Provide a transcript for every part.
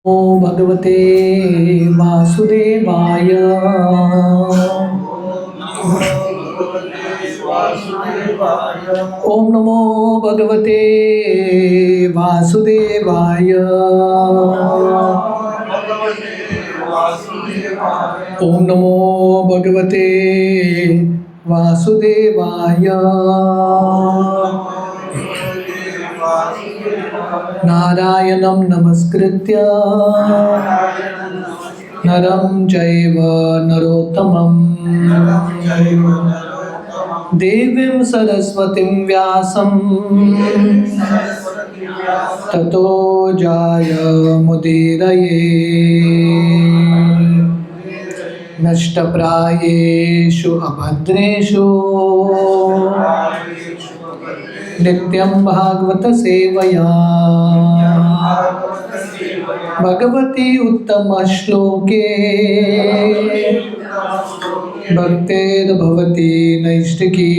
ओ भगवते वासुदेवाय। ओम नमो भगवते वासुदेवाय। ओम नमो भगवते वासुदेवाय। नारायणं नमस्कृत्य नरं चैव नरोत्तमं देवीं सरस्वतीं व्यासं ततो जायमुदीरये। नष्टप्रायेषु अभद्रेषु नित्यं भागवत सेवया भगवती उत्तम श्लोके भक्तेर्भवती नैष्ठिकी।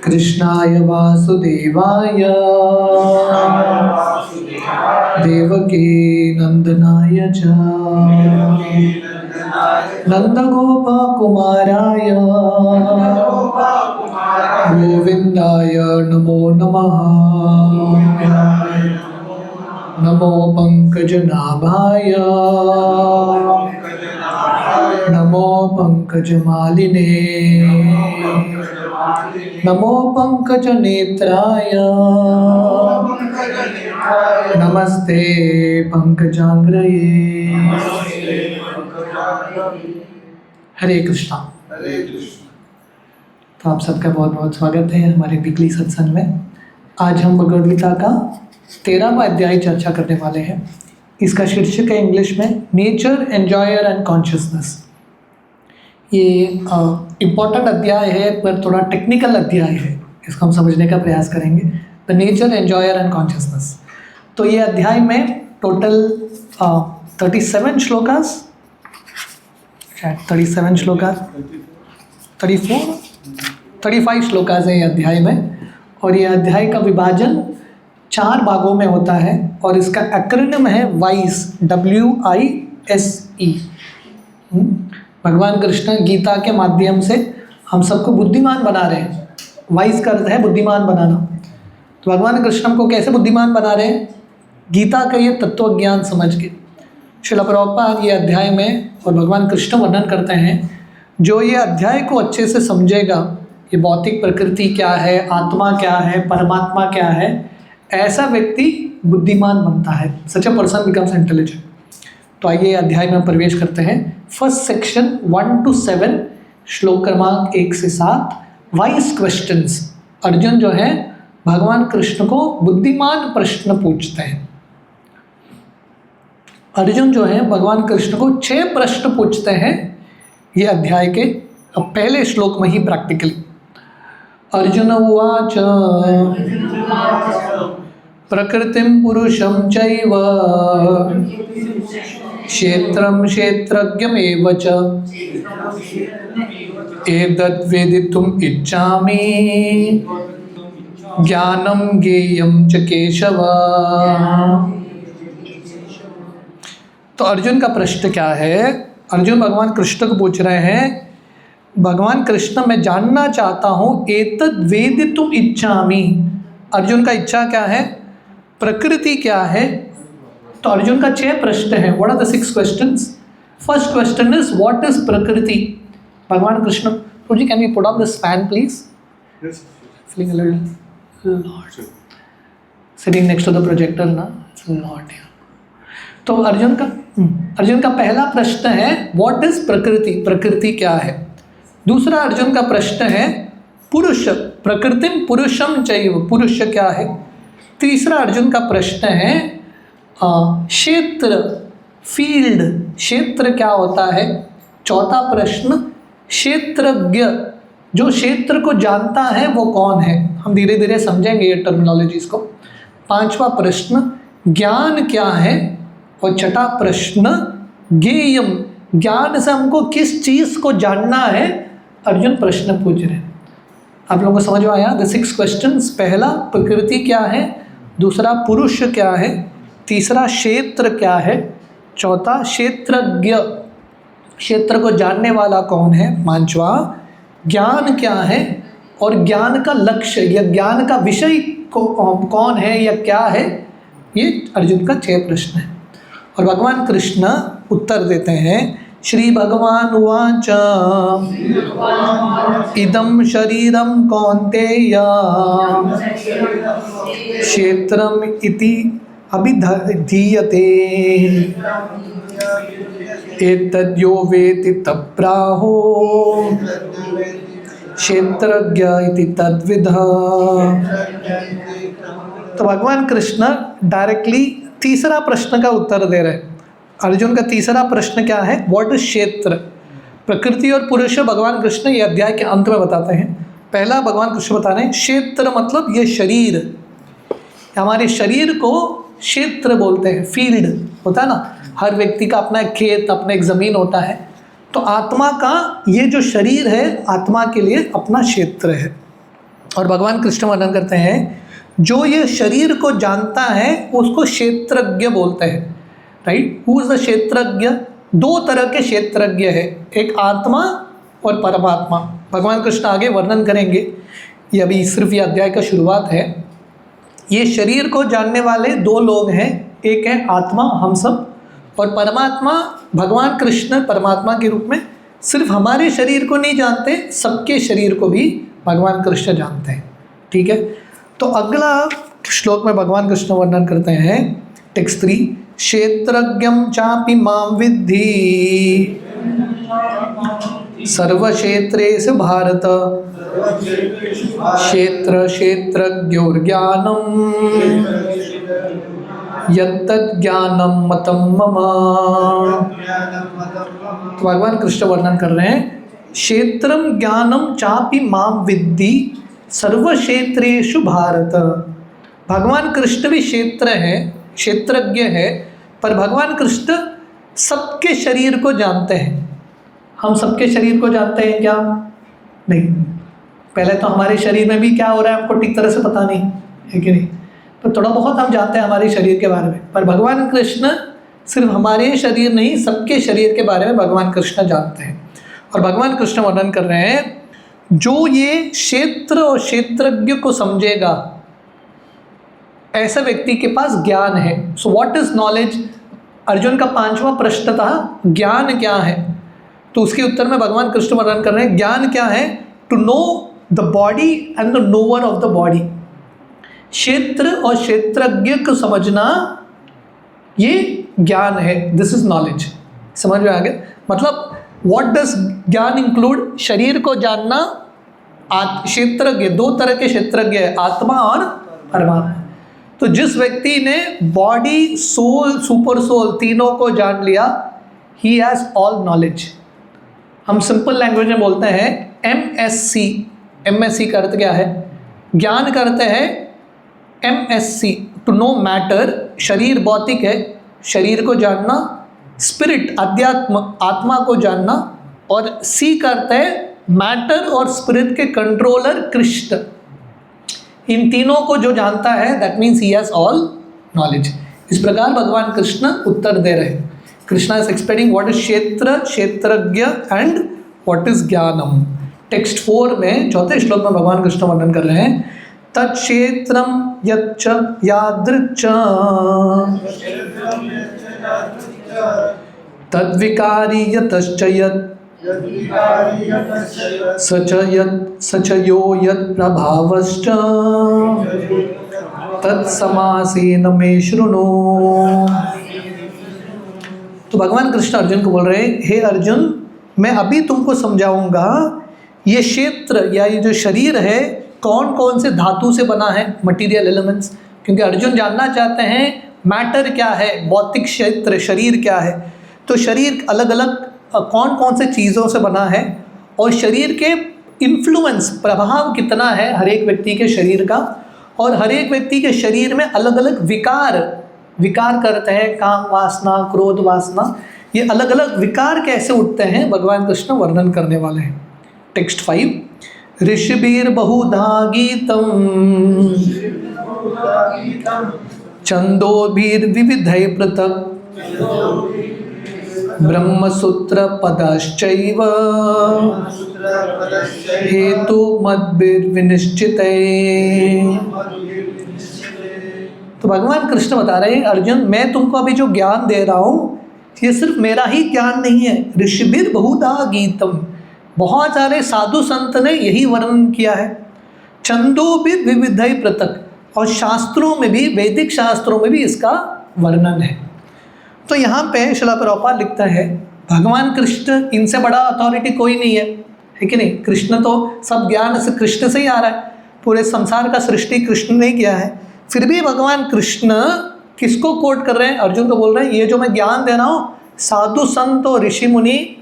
कृष्णाय वासुदेवाय देवकी नंदनाय च नंदगोपकुमाराय गोविंदाय नमो नमः। नमो पंकजनाभाय नमो पंकजमालिने नमो पंकजनेत्राय नमस्ते पंकजांग्रये। हरे कृष्णा। तो आप सबका बहुत बहुत स्वागत है हमारे वीकली सत्संग में। आज हम भगवद गीता का 13वां अध्याय चर्चा करने वाले हैं। इसका शीर्षक है इंग्लिश में नेचर, एंजॉयर एंड कॉन्शियसनेस। ये इम्पॉर्टेंट अध्याय है पर थोड़ा टेक्निकल अध्याय है, इसको हम समझने का प्रयास करेंगे। The nature, enjoyer and consciousness. तो ये अध्याय में टोटल 37 श्लोकास, शायद 37 श्लोकास, 35 श्लोकास है ये अध्याय में। और ये अध्याय का विभाजन 4 भागों में होता है और इसका एक्रोनिम है वाइस, WISE। भगवान कृष्ण गीता के माध्यम से हम सबको बुद्धिमान बना रहे हैं। वाइस का अर्थ है बुद्धिमान बनाना। तो भगवान कृष्ण हमको कैसे बुद्धिमान बना रहे हैं? गीता का ये तत्व ज्ञान समझ के। श्रील प्रभुपाद ये अध्याय में और भगवान कृष्ण वर्णन करते हैं, जो ये अध्याय को अच्छे से समझेगा, ये भौतिक प्रकृति क्या है, आत्मा क्या है, परमात्मा क्या है, ऐसा व्यक्ति बुद्धिमान बनता है। Such a person becomes intelligent. तो आइए अध्याय में प्रवेश करते हैं। फर्स्ट सेक्शन 1 to 7, श्लोक क्रमांक 1 से 7, वाइस क्वेश्चंस। अर्जुन जो है भगवान कृष्ण को बुद्धिमान प्रश्न पूछते हैं। अर्जुन जो है भगवान कृष्ण को 6 प्रश्न पूछते हैं ये अध्याय के पहले श्लोक में ही प्रैक्टिकली। अर्जुन उवाच प्रकृतिं पुरुषं चैव क्षेत्रं क्षेत्रज्ञमेव च एतद्वेदितुम् इच्छामि ज्ञानं ज्ञेयं च केशव। तो अर्जुन का प्रश्न क्या है? अर्जुन भगवान कृष्ण को पूछ रहे हैं, भगवान कृष्ण मैं जानना चाहता हूँ, एतद् वेदितुम् इच्छामि। अर्जुन का इच्छा क्या है? प्रकृति क्या है? तो अर्जुन का 6 प्रश्न है। What are the 6 questions? First question is what is prakriti? भगवान कृष्ण, जी can we put on this fan please? Feeling a little hot sitting next to the projector ना, इट्स हॉट। तो अर्जुन का पहला प्रश्न है व्हाट इज प्रकृति? प्रकृति क्या है? दूसरा अर्जुन का प्रश्न है पुरुष, प्रकृतिम पुरुषम चैव, पुरुष क्या है? तीसरा अर्जुन का प्रश्न है क्षेत्र, फील्ड, क्षेत्र क्या होता है? चौथा प्रश्न क्षेत्रज्ञ, जो क्षेत्र को जानता है वो कौन है? हम धीरे धीरे समझेंगे ये टर्मिनोलॉजीज को। पांचवा प्रश्न ज्ञान क्या है? और छठा प्रश्न ज्ञेयम, ज्ञान से हमको किस चीज़ को जानना है? अर्जुन प्रश्न पूछ रहे हैं। आप लोगों को समझ में आया? The 6 questions. पहला प्रकृति क्या है, दूसरा पुरुष क्या है, तीसरा क्षेत्र क्या है, चौथा क्षेत्रज्ञ, क्षेत्र को जानने वाला कौन है, पांचवा ज्ञान क्या है और ज्ञान का लक्ष्य या ज्ञान का विषय कौन है या क्या है, ये अर्जुन का 6 प्रश्न है। और भगवान कृष्ण उत्तर देते हैं, श्री भगवान उवाच इदं शरीरं कौन्तेय क्षेत्रम इति अभिधीयते एतद्यो वेति तप्राहो क्षेत्रज्ञ इति तद्विदः। तो भगवान कृष्ण डायरेक्टली तीसरा प्रश्न का उत्तर दे रहे हैं। अर्जुन का तीसरा प्रश्न क्या है, व्हाट इज क्षेत्र। प्रकृति और पुरुष भगवान कृष्ण ये अध्याय के अंत में बताते हैं। पहला भगवान कृष्ण बता रहे हैं क्षेत्र मतलब ये शरीर, हमारे शरीर को क्षेत्र बोलते हैं। फील्ड होता है ना, हर व्यक्ति का अपना एक खेत, अपना एक ज़मीन होता है। तो आत्मा का ये जो शरीर है, आत्मा के लिए अपना क्षेत्र है। और भगवान कृष्ण वर्णन करते हैं, जो ये शरीर को जानता है उसको क्षेत्रज्ञ बोलते हैं। राइट, हु इज द क्षेत्रज्ञ। 2 तरह के क्षेत्रज्ञ है, एक आत्मा और परमात्मा। भगवान कृष्ण आगे वर्णन करेंगे, ये अभी सिर्फ ये अध्याय का शुरुआत है। ये शरीर को जानने वाले 2 लोग हैं, एक है आत्मा हम सब, और परमात्मा भगवान कृष्ण परमात्मा के रूप में सिर्फ हमारे शरीर को नहीं जानते, सबके शरीर को भी भगवान कृष्ण जानते हैं। ठीक है, तो अगला श्लोक में भगवान कृष्ण वर्णन करते हैं, टेक्स्ट 3, क्षेत्रज्ञं चापि मां विद्धि सर्वक्षेत्रेषु भारत क्षेत्र क्षेत्रज्ञोर्ज्ञानं यत्तज्ज्ञानं मतं मम। तो भगवान कृष्ण वर्णन कर रहे हैं, क्षेत्रम ज्ञानम चापि मां विद्धि सर्वक्षेत्रेषु भारत। भगवान कृष्ण भी क्षेत्र है, क्षेत्रज्ञ है, पर भगवान कृष्ण सबके शरीर को जानते हैं। हम सबके शरीर को जानते हैं क्या? नहीं। पहले तो हमारे शरीर में भी क्या हो रहा है हमको ठीक तरह से पता नहीं है कि नहीं, तो थोड़ा बहुत हम जानते हैं हमारे शरीर के बारे में। पर भगवान कृष्ण सिर्फ हमारे शरीर नहीं, सबके शरीर के बारे में भगवान कृष्ण जानते हैं। और भगवान कृष्ण वर्णन कर रहे हैं, जो ये क्षेत्र और क्षेत्रज्ञ को समझेगा ऐसा व्यक्ति के पास ज्ञान है। So what is knowledge. Arjun का 5वां प्रश्न था, ज्ञान क्या है। तो उसके उत्तर में भगवान कृष्ण वर्णन कर रहे हैं, ज्ञान क्या है, to know the body and the knower of the body. क्षेत्र और क्षेत्रज्ञ को समझना ये ज्ञान है, दिस इज नॉलेज। समझ में आ गया? मतलब व्हाट डज ज्ञान इंक्लूड, शरीर को जानना, क्षेत्रज्ञ, 2 तरह के क्षेत्रज्ञ है, आत्मा और परमात्मा। तो जिस व्यक्ति ने बॉडी, सोल, सुपर सोल तीनों को जान लिया, ही हैज ऑल नॉलेज। हम सिंपल लैंग्वेज में बोलते हैं MSc। MSc का अर्थ क्या है? ज्ञान करते हैं MSc, टू नो मैटर। शरीर भौतिक है, शरीर को जानना, स्पिरिट अध्यात्म, आत्मा को जानना, और C करते हैं मैटर और स्पिरिट के कंट्रोलर कृष्ण। इन तीनों को जो जानता है, that means he has all knowledge. इस प्रकार भगवान कृष्ण उत्तर दे रहे हैं। Krishna is explaining what is क्षेत्र, क्षेत्रज्ञ एंड व्हाट इज ज्ञानम। टेक्स्ट 4 में 4थे श्लोक में भगवान कृष्ण वर्णन कर रहे हैं, तत्क्षेत्रम यच्च यादृच्च तद्विकारी यतश्च यत् सच यो यत् प्रभावश्च तत्समासेन मे शृणु। तो भगवान कृष्ण अर्जुन को बोल रहे हैं, हे अर्जुन, मैं अभी तुमको समझाऊंगा ये क्षेत्र या ये जो शरीर है कौन कौन से धातु से बना है, मटीरियल एलिमेंट्स। क्योंकि अर्जुन जानना चाहते हैं मैटर क्या है, भौतिक क्षेत्र, शरीर क्या है। तो शरीर अलग अलग कौन कौन से चीज़ों से बना है, और शरीर के इन्फ्लुएंस, प्रभाव कितना है हर एक व्यक्ति के शरीर का, और हर एक व्यक्ति के शरीर में अलग अलग विकार करते हैं, काम वासना, क्रोध वासना, ये अलग अलग विकार कैसे उठते हैं भगवान कृष्ण वर्णन करने वाले हैं। टेक्स्ट 5, ऋषिभिर्बहुधा गीतम् छंदोभिर्विविधैः पृथक् ब्रह्मसूत्र पदश्चैव हेतु मद्भिर्विनिश्चितैः। तो भगवान कृष्ण बता रहे हैं, अर्जुन मैं तुमको अभी जो ज्ञान दे रहा हूँ ये सिर्फ मेरा ही ज्ञान नहीं है। ऋषिभिर बहुधा गीतम, बहुत सारे साधु संत ने यही वर्णन किया है। छंदोभिर विविधैः पृथक्, और शास्त्रों में भी, वैदिक शास्त्रों में भी इसका वर्णन है। तो यहाँ पे श्रील प्रभुपाद लिखता है भगवान कृष्ण, इनसे बड़ा अथॉरिटी कोई नहीं है कि नहीं। कृष्ण तो सब ज्ञान से कृष्ण से ही आ रहा है, पूरे संसार का सृष्टि कृष्ण ने किया है। फिर भी भगवान कृष्ण किसको कोट कर रहे हैं? अर्जुन को बोल रहे हैं ये जो मैं ज्ञान दे रहा हूँ, साधु संत और ऋषि मुनि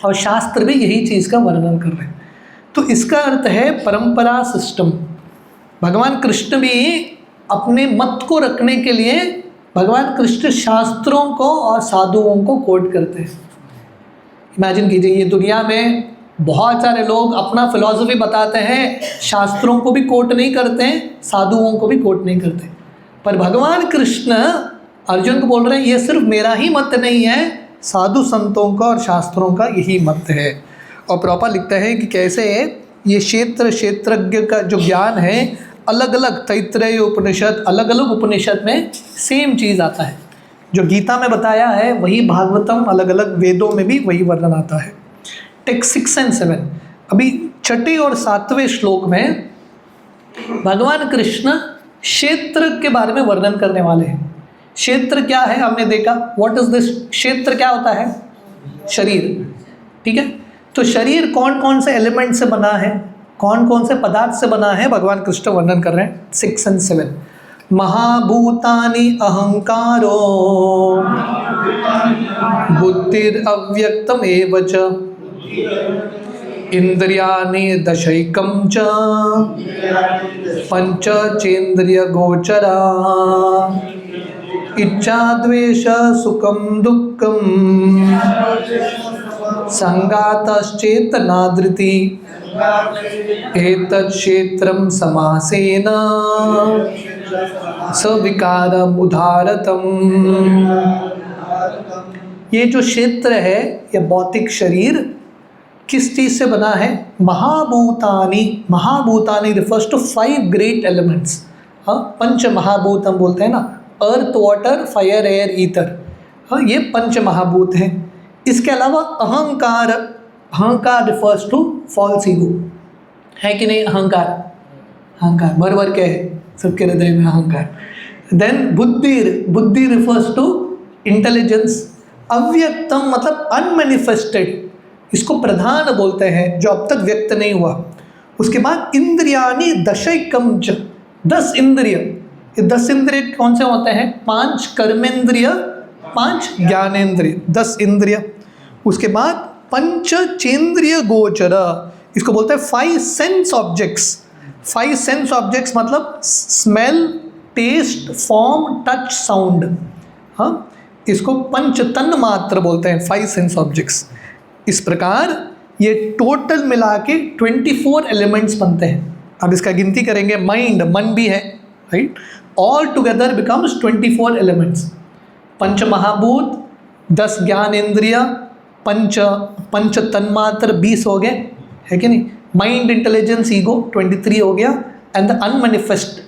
और शास्त्र भी यही चीज़ का वर्णन कर रहे हैं। तो इसका अर्थ है परंपरा सिस्टम। भगवान कृष्ण भी अपने मत को रखने के लिए भगवान कृष्ण शास्त्रों को और साधुओं को कोट करते हैं। इमेजिन कीजिए, ये दुनिया में बहुत सारे लोग अपना फिलॉसफी बताते हैं, शास्त्रों को भी कोट नहीं करते हैं, साधुओं को भी कोट नहीं करते। पर भगवान कृष्ण अर्जुन को बोल रहे हैं ये सिर्फ मेरा ही मत नहीं है, साधु संतों का और शास्त्रों का यही मत है। और प्रॉपर लिखता है कि कैसे ये क्षेत्रज्ञ का जो ज्ञान है, अलग अलग तैत्तरीय उपनिषद, अलग अलग उपनिषद में सेम चीज़ आता है। जो गीता में बताया है वही भागवतम, अलग अलग वेदों में भी वही वर्णन आता है। टेक्स्ट 6 और 7, अभी 6 और 7वें श्लोक में भगवान कृष्ण क्षेत्र के बारे में वर्णन करने वाले हैं। क्षेत्र क्या है हमने देखा, व्हाट इज दिस। क्षेत्र क्या होता है? शरीर, ठीक है। तो शरीर कौन कौन से एलिमेंट से बना है, कौन कौन से पदार्थ से बना है, भगवान कृष्ण वर्णन कर रहे हैं 6 और 7। महाभूतानि अहंकारो बुद्धिरव्यक्तम् एव च इंद्रियाणि दशैकं च पंचचेन्द्रियगोचरा इच्छा द्वेष सुखं दुःखं संगातश्चेतनाधृति एतत् क्षेत्रं समासेन सविकारम् उदारतम्। ये जो क्षेत्र है, यह भौतिक शरीर किस चीज़ से बना है? महाभूतानि। महाभूतानि रिफर्स टू 5 ग्रेट एलिमेंट्स। हाँ, पंच महाभूत हम बोलते हैं ना, अर्थ, वाटर, फायर, एयर, ईथर। हाँ, ये पंच महाभूत हैं। इसके अलावा अहंकार, अहंकार रिफर्स टू फॉल्स ईगो, है कि नहीं? अहंकार, अहंकार भर भर के है सबके हृदय में अहंकार। देन बुद्धि, बुद्धि रिफर्स टू इंटेलिजेंस। अव्यक्तम मतलब अनमैनिफेस्टेड, इसको प्रधान बोलते हैं, जो अब तक व्यक्त नहीं हुआ। उसके बाद इंद्रियाणि दशैकम च, 10 इंद्रिय। ये 10 इंद्रिय कौन से होते हैं? 5 कर्मेंद्रिय, 5 ज्ञानेंद्रिय, 10 इंद्रिय। उसके बाद पंचचेंद्रिय गोचर, इसको बोलते हैं 5 सेंस ऑब्जेक्ट्स। 5 सेंस ऑब्जेक्ट्स मतलब smell, taste, form, touch, sound. हाँ, इसको पंच तन मात्र बोलते हैं, 5 सेंस ऑब्जेक्ट्स। इस प्रकार ये टोटल मिला के 24 एलिमेंट्स बनते हैं। अब इसका गिनती करेंगे, माइंड, मन भी है, right. All together becomes 24 elements. पंच महाभूत, 10 ज्ञान इंद्रिय, पंच तन्मात्र 20 हो गए, है कि नहीं। माइंड, इंटेलिजेंस, ईगो 23 हो गया। एंड द अनमैनिफेस्ट,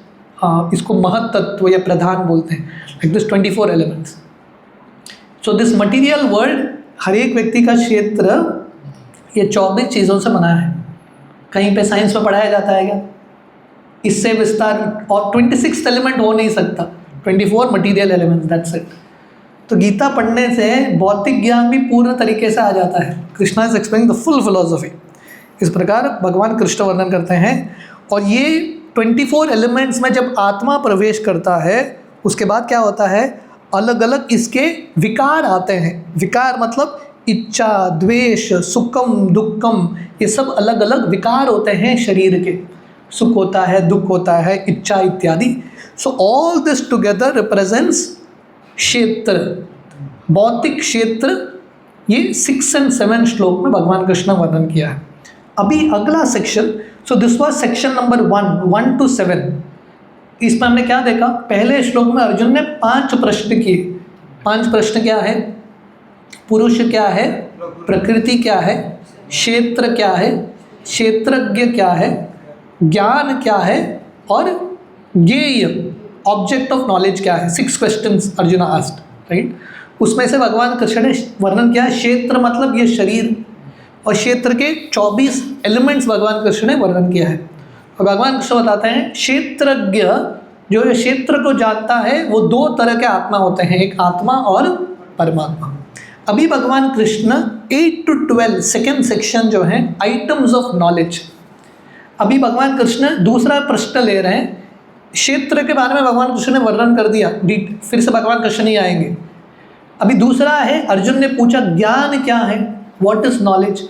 इसको महत्त्व या प्रधान बोलते हैं। Like this 24 elements. So this material world, हर एक व्यक्ति का क्षेत्र ये 24 चीज़ों से बना है। कहीं पे साइंस में पढ़ाया जाता है क्या? इससे विस्तार, और 26th एलिमेंट हो नहीं सकता। 24 मटीरियल एलिमेंट्स, दैट्स इट। तो गीता पढ़ने से भौतिक ज्ञान भी पूर्ण तरीके से आ जाता है। Krishna is explaining the full philosophy. इस प्रकार भगवान कृष्ण वर्णन करते हैं। और ये 24 एलिमेंट्स में जब आत्मा प्रवेश करता है, उसके बाद क्या होता है? अलग अलग इसके विकार आते हैं। विकार मतलब इच्छा, द्वेष, सुखम, दुखम, ये सब अलग अलग विकार होते हैं शरीर के। सुख होता है, दुख होता है, इच्छा इत्यादि। So all this together represents क्षेत्र, भौतिक क्षेत्र। ये 6 और 7 श्लोक में भगवान कृष्ण वर्णन किया है। अभी अगला section, so this was section number 1 to 7। इसमें हमने क्या देखा, पहले श्लोक में अर्जुन ने 5 प्रश्न किए। 5 प्रश्न क्या है? पुरुष क्या है, प्रकृति क्या है, क्षेत्र क्या है, क्षेत्रज्ञ क्या है, ज्ञान क्या है, और ज्ञेय ऑब्जेक्ट ऑफ नॉलेज क्या है। 6 क्वेश्चंस अर्जुन आस्क्ड, राइट। उसमें से भगवान कृष्ण ने वर्णन किया, क्षेत्र मतलब ये शरीर, और क्षेत्र के 24 एलिमेंट्स भगवान कृष्ण ने वर्णन किया है। और भगवान कृष्ण बताते हैं क्षेत्रज्ञ जो ये क्षेत्र को जानता है वो 2 तरह के आत्मा होते हैं, एक आत्मा और परमात्मा। अभी भगवान कृष्ण 8 to 12 सेकेंड सेक्शन जो है आइटम्स ऑफ नॉलेज, अभी भगवान कृष्ण दूसरा प्रश्न ले रहे हैं। क्षेत्र के बारे में भगवान कृष्ण ने वर्णन कर दिया, फिर से भगवान कृष्ण नहीं आएंगे। अभी दूसरा है, अर्जुन ने पूछा ज्ञान क्या है, व्हाट इज नॉलेज।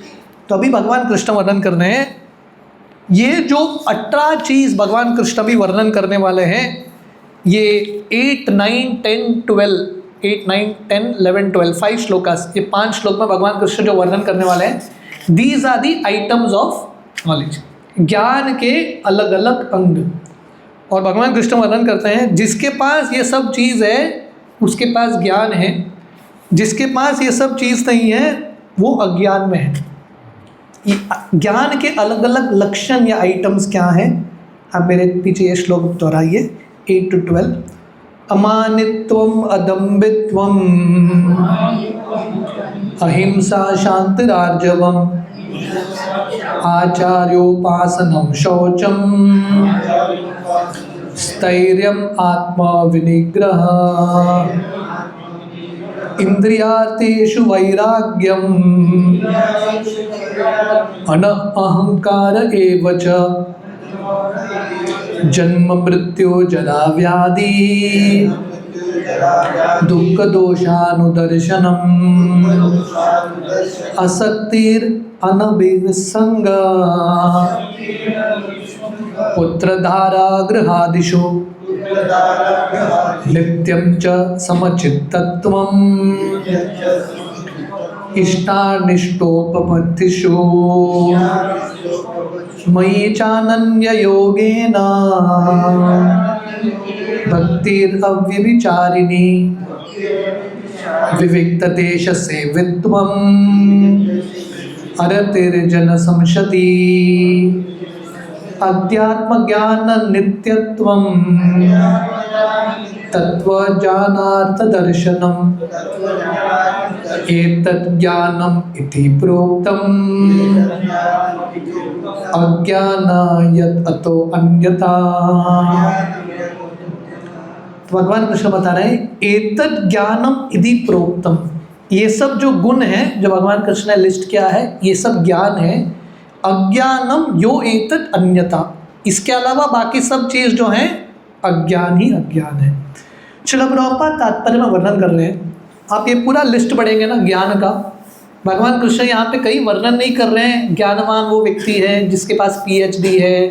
तो अभी भगवान कृष्ण वर्णन कर रहे हैं ये जो 18 चीज़ भगवान कृष्ण भी वर्णन करने वाले हैं, ये 8, 9, 10, 12, 8, 9, 10, 11, 12 5 श्लोकास, ये 5 श्लोक में भगवान कृष्ण जो वर्णन करने वाले हैं, these are the items of knowledge, ज्ञान के अलग अलग अंग। और भगवान कृष्ण वर्णन करते हैं जिसके पास ये सब चीज़ है उसके पास ज्ञान है, जिसके पास ये सब चीज़ नहीं है वो अज्ञान में है। ज्ञान के अलग अलग लक्षण या आइटम्स क्या हैं, आप मेरे पीछे ये श्लोक दोहराइए 8 to 12। अमानित्वम अदम्बित्वम अहिंसा शांतिरार्जवम आचार्योपासनम शौचम स्थैर्यम आत्मविनिग्रह इंद्रियार्थेषु वैराग्यम अहंकार एव च जन्म मृत्यु जरा व्याधि दुख दोषानुदर्शनम असक्तिर अनभिसंग पुत्रधारा गृहादिषु नित्यं च समचित्तत्वम् इष्टानिष्टोपपत्तिषु मयि चानन्ययोगेन भक्तिरव्यभिचारिणी विविक्तदेशसेवित्वम् अरतिर्जनसंशति अध्यात्मज्ञान नित्यत्वं तत्त्वज्ञानार्थदर्शनम् एतत् ज्ञानम् इति प्रोक्तम् अज्ञानायत् अतो अन्यथा। भगवान कृष्ण बता रहे हैं एतत् ज्ञानम इति प्रोक्तम, ये सब जो गुण है जो भगवान कृष्ण ने लिस्ट किया है ये सब ज्ञान है। अज्ञानम यो एतत् अन्यथा, इसके अलावा बाकी सब चीज़ जो है अज्ञान ही अज्ञान है। श्रील प्रभुपाद तात्पर्य में वर्णन कर रहे हैं, आप ये पूरा लिस्ट पढ़ेंगे ना ज्ञान का, भगवान कृष्ण यहाँ पे कई वर्णन नहीं कर रहे हैं ज्ञानवान वो व्यक्ति है जिसके पास PhD है,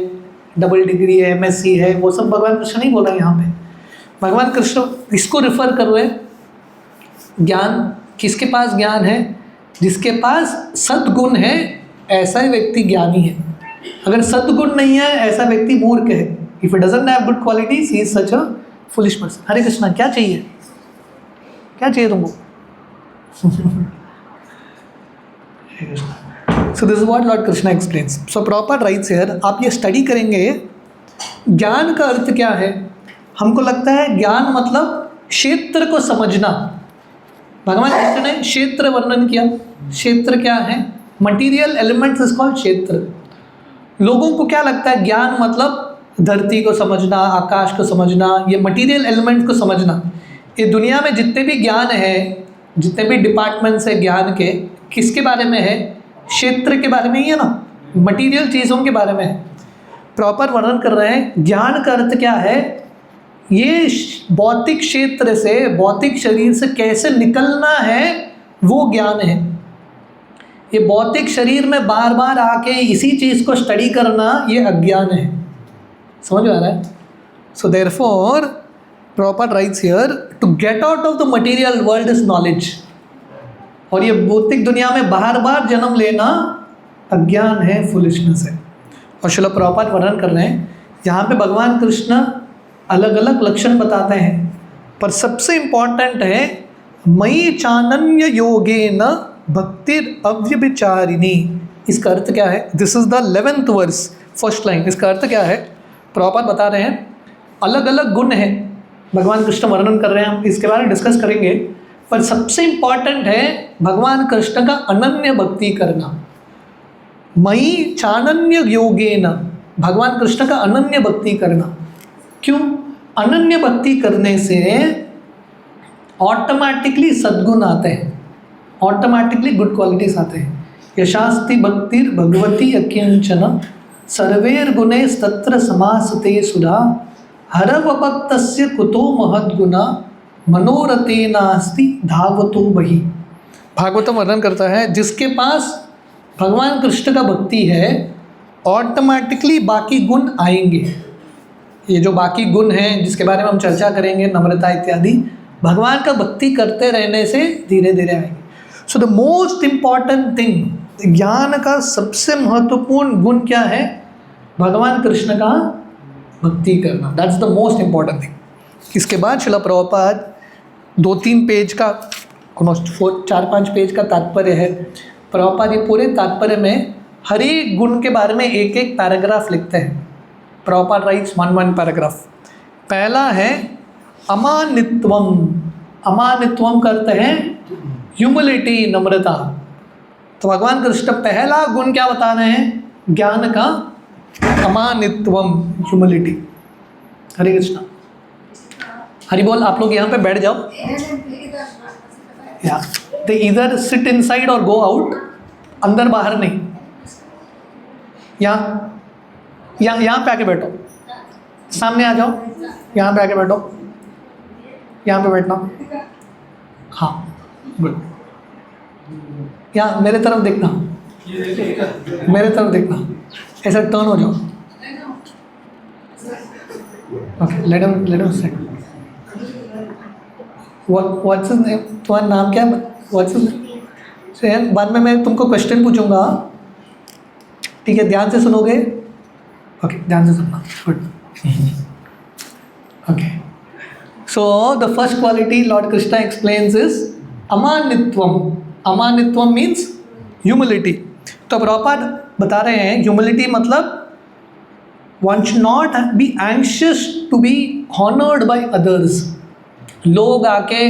डबल डिग्री है, MSc है, वो सब भगवान कृष्ण नहीं बोल रहे हैं यहाँ पे। भगवान कृष्ण इसको रिफर कर रहे हैं, ज्ञान किसके पास ज्ञान है, जिसके पास सद्गुण है ऐसा ही व्यक्ति ज्ञानी है। अगर सद्गुण नहीं है ऐसा व्यक्ति मूर्ख है। If it doesn't have good qualities he is such a foolish person. Hare Krishna, क्या चाहिए, क्या चाहिए तुमको? So this is what lord Krishna explains. So Prabhupada writes here, आप ये स्टडी करेंगे ज्ञान का अर्थ क्या है। हमको लगता है ज्ञान मतलब क्षेत्र को समझना। भगवान कृष्ण ने क्षेत्र वर्णन किया, क्षेत्र क्या है, मटीरियल एलिमेंट्स इज कॉल्ड क्षेत्र। लोगों को क्या लगता है ज्ञान मतलब धरती को समझना, आकाश को समझना, ये मटीरियल एलिमेंट को समझना। ये दुनिया में जितने भी ज्ञान है, जितने भी डिपार्टमेंट्स है ज्ञान के, किसके बारे में है, क्षेत्र के बारे में ही है ना, मटीरियल चीज़ों के बारे में है। प्रॉपर वर्णन कर रहे हैं ज्ञान का अर्थ क्या है, ये भौतिक क्षेत्र से, भौतिक शरीर से कैसे निकलना है वो ज्ञान है। ये भौतिक शरीर में बार बार आके इसी चीज़ को स्टडी करना ये अज्ञान है। समझ में आ रहा है? So therefore Prabhupada writes here to get out of the material world is knowledge. और ये भौतिक दुनिया में बार बार जन्म लेना अज्ञान है, फुलिशनेस है। और श्रील प्रभुपाद वर्णन कर रहे हैं यहाँ पे भगवान कृष्ण अलग अलग लक्षण बताते हैं, पर सबसे इम्पॉर्टेंट है मयि चानन्य योगेन भक्तिर अव्यभिचारिणी। इसका अर्थ क्या है? This is the 11th verse, first line. इसका अर्थ क्या है? प्रॉपर बता रहे हैं अलग अलग गुण हैं, भगवान कृष्ण वर्णन कर रहे हैं, हम इसके बारे में डिस्कस करेंगे, पर सबसे इम्पॉर्टेंट है भगवान कृष्ण का अनन्य भक्ति करना। मयि चानन्य योगेन, भगवान कृष्ण का अनन्य भक्ति करना। क्यों? अनन्य भक्ति करने से ऑटोमेटिकली सद्गुण आते हैं, ऑटोमेटिकली गुड क्वालिटीज आते हैं। यशास्ति भक्तिर भगवती अकिंचन सर्वैर्गुणैस्तत्र समासते सुधा हरवभक्तस्य कुतो महद्गुणा मनोरथेनास्ति धावतो बहि। भागवतम वर्णन करता है जिसके पास भगवान कृष्ण का भक्ति है ऑटोमेटिकली बाकी गुण आएंगे। ये जो बाकी गुण हैं जिसके बारे में हम चर्चा करेंगे, नम्रता इत्यादि, भगवान का भक्ति करते रहने से धीरे धीरे आएंगे। So the most important thing, ज्ञान का सबसे महत्वपूर्ण गुण क्या है? भगवान कृष्ण का भक्ति करना। That's the most important thing. इसके बाद शिला प्रभुपाद 2-3 पेज का, ऑलमोस्ट 4-5 पेज का तात्पर्य है। प्रभुपाद ये पूरे तात्पर्य में हर एक गुण के बारे में एक एक पैराग्राफ लिखते हैं। Prabhupada rights 1 paragraph. पहला है अमानित्वम। अमानित्वम करते हैं ह्यूमिलिटी, नम्रता। तो भगवान कृष्ण पहला गुण क्या बता रहे हैं? ज्ञान का अमानित्वम, ह्यूमिलिटी। हरे कृष्णा, हरि बोल। आप लोग यहाँ पे बैठ जाओ, या दे इधर सिट इनसाइड और गो आउट, अंदर बाहर नहीं। यहाँ पे आके बैठो, सामने आ जाओ, यहाँ पे आके बैठो, यहाँ पे बैठना। हाँ गुड। यहाँ मेरे तरफ देखना, मेरे तरफ देखना, ऐसा टर्न हो जाओ। Okay, let him sit. What's his name? तुम्हारा नाम क्या है? What's his name? बाद में मैं तुमको क्वेश्चन पूछूंगा, ठीक है? ध्यान से सुनोगे? ओके, ध्यान से सुनना। Good. Okay, so the first quality lord Krishna explains is amanitvam. Amanitvam means humility. तो प्रभुपाद बता रहे हैं ह्यूमिलिटी मतलब one should not be anxious to be honored by others। लोग आके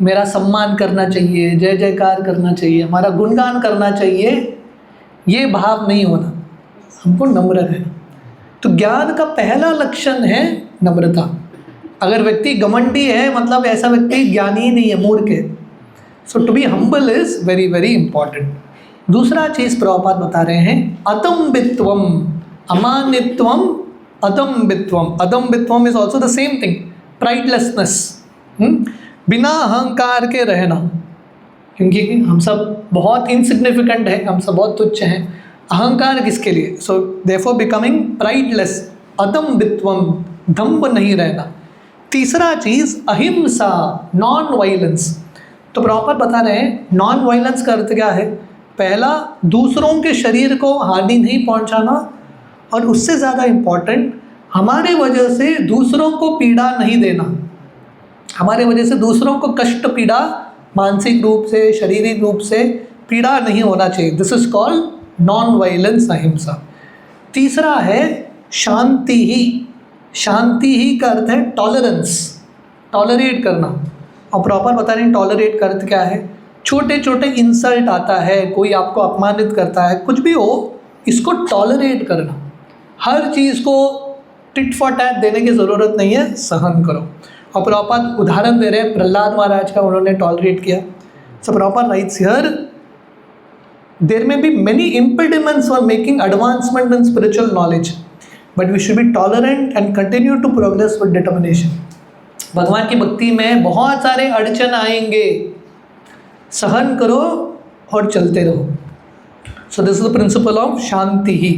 मेरा सम्मान करना चाहिए, जय जयकार करना चाहिए, हमारा गुणगान करना चाहिए, ये भाव नहीं होना, हमको नम्र रहना। तो ज्ञान का पहला लक्षण है नम्रता। अगर व्यक्ति घमंडी है मतलब ऐसा व्यक्ति ज्ञानी ही नहीं है, मूर्ख है। So to be humble is very very important. दूसरा चीज़ प्रभुपाद बता रहे हैं अदम्बित्वम। अमानित्वम, अदम्बित्वम। Adambhitvam is also the same thing, pridelessness, बिना अहंकार के रहना। क्योंकि हम सब बहुत इनसिग्निफिकेंट है, हम सब बहुत तुच्छ हैं, अहंकार किसके लिए? सो देयरफॉर बिकमिंग प्राइडलेस, अदम्बित्वम, दम्भ नहीं रहना। तीसरा चीज़ अहिंसा, नॉन वायलेंस। तो प्रॉपर बता रहे हैं नॉन वायलेंस का अर्थ क्या है? पहला, दूसरों के शरीर को हानि नहीं पहुंचाना, और उससे ज़्यादा इम्पॉर्टेंट, हमारे वजह से दूसरों को पीड़ा नहीं देना। हमारे वजह से दूसरों को कष्ट, पीड़ा, मानसिक रूप से, शारीरिक रूप से पीड़ा नहीं होना चाहिए। This is called non violence, अहिंसा। तीसरा है शांति ही। शांति ही का अर्थ है टॉलरेंस, टॉलरेट करना। और प्रॉपर बता रहे हैं टॉलरेट का अर्थ क्या है? छोटे छोटे इंसल्ट आता है, कोई आपको अपमानित करता है, कुछ भी हो, इसको टॉलरेट करना। हर चीज़ को टिट फॉर टैट देने की ज़रूरत नहीं है, सहन करो। और प्रॉपर उदाहरण दे रहे हैं प्रहलाद महाराज का, उन्होंने टॉलरेट किया। So Prabhupada writes here there may be many impediments for making advancement in spiritual knowledge, but we should be tolerant and continue to progress with determination. भगवान की भक्ति में बहुत सारे अड़चन आएंगे, सहन करो और चलते रहो। So this is the principle of shanti ही।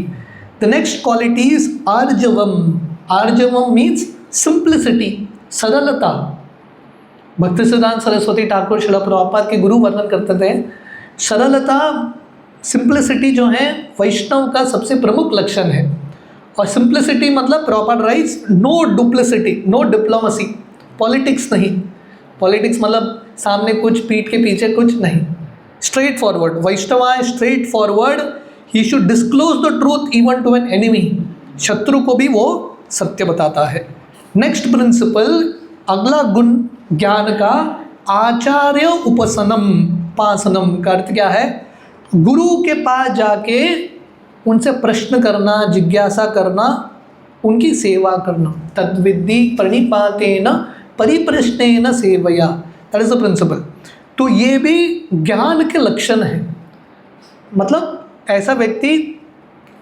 The next quality is arjavam. Arjavam means simplicity, सरलता। भक्ति सिद्धांत सरस्वती ठाकुर श्रील प्रभुपाद के गुरु वर्णन करते थे, सरलता, सिंप्लिसिटी जो है वैष्णव का सबसे प्रमुख लक्षण है। और सिंप्लिसिटी मतलब Prabhupada writes, no duplicity, no diplomacy, politics नहीं, पॉलिटिक्स मतलब सामने कुछ पीठ के पीछे कुछ नहीं, straightforward. Vaishnava straightforward, he should disclose the truth even to an enemy, शत्रु को भी वो सत्य बताता है। नेक्स्ट प्रिंसिपल, अगला गुण ज्ञान का, आचार्य उपसनम पासनम का अर्थ क्या है? गुरु के पास जाके उनसे प्रश्न करना, जिज्ञासा करना, उनकी सेवा करना। तद्विद्धि प्रणिपातेन परिप्रश्नेन सेवया, दैट इज द प्रिंसिपल। तो ये भी ज्ञान के लक्षण है। मतलब ऐसा व्यक्ति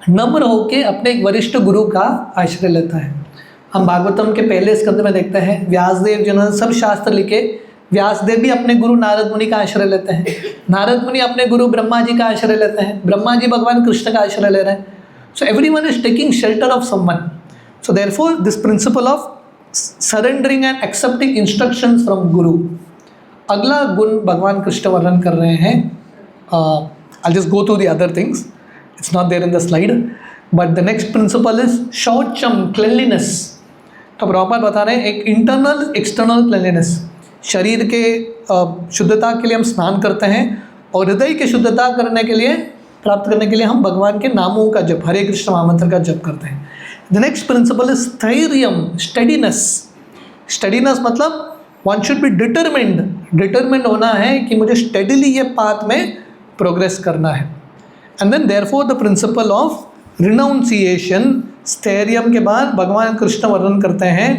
नम्र होकर अपने एक वरिष्ठ गुरु का आश्रय लेता है। हम भागवतम के पहले स्कंद में देखते हैं, व्यासदेव जिन्होंने सब शास्त्र लिखे, व्यासदेव भी अपने गुरु नारद मुनि का आश्रय लेते हैं, नारद मुनि अपने गुरु ब्रह्मा जी का आश्रय लेते हैं, ब्रह्मा जी भगवान कृष्ण का आश्रय ले रहे हैं। So everyone is taking shelter of someone. So therefore this principle of surrendering and accepting instructions from गुरु। अगला गुण भगवान कृष्ण वर्णन कर रहे हैं। I'll just go through the other things. It's not there in the slide. But the next principle is शौचम, cleanliness. तो proper बता रहे हैं एक इंटरनल एक्सटर्नल क्लेanliness। शरीर के शुद्धता के लिए हम स्नान करते हैं और हृदय की शुद्धता करने के लिए, प्राप्त करने के लिए हम भगवान के नामों का जप, हरे कृष्ण महामंत्र का जप करते हैं। The next principle is sthairyam, steadiness. Steadiness मतलब वन शुड बी डिटरमिन्ड होना है कि मुझे स्टेडीली ये पाथ में प्रोग्रेस करना है। And then therefore the principle of renunciation. स्थैर्यम के बाद भगवान कृष्ण वर्णन करते हैं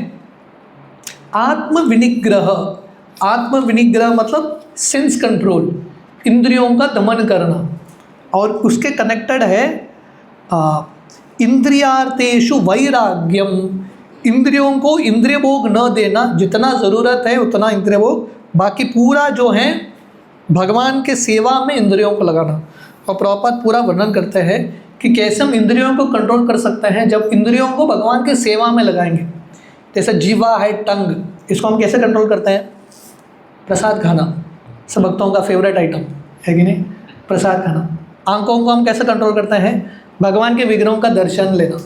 आत्मविनिग्रह। आत्मविनिग्रह मतलब सेंस कंट्रोल, इंद्रियों का दमन करना, और उसके कनेक्टेड है इंद्रियार्थेषु वैराग्यम। इंद्रियों को इंद्रिय भोग न देना, जितना ज़रूरत है उतना इंद्रिय भोग, बाकी पूरा जो है भगवान के सेवा में इंद्रियों को लगाना। और प्रॉपर पूरा वर्णन करते हैं कि कैसे हम इंद्रियों को कंट्रोल कर सकते हैं जब इंद्रियों को भगवान के सेवा में लगाएंगे। जैसे जीवा है, टंग, इसको हम कैसे कंट्रोल करते हैं? प्रसाद खाना, सब भक्तों का फेवरेट आइटम है कि नहीं, प्रसाद खाना। आंखों को हम कैसे कंट्रोल करते हैं? भगवान के विग्रहों का दर्शन लेना।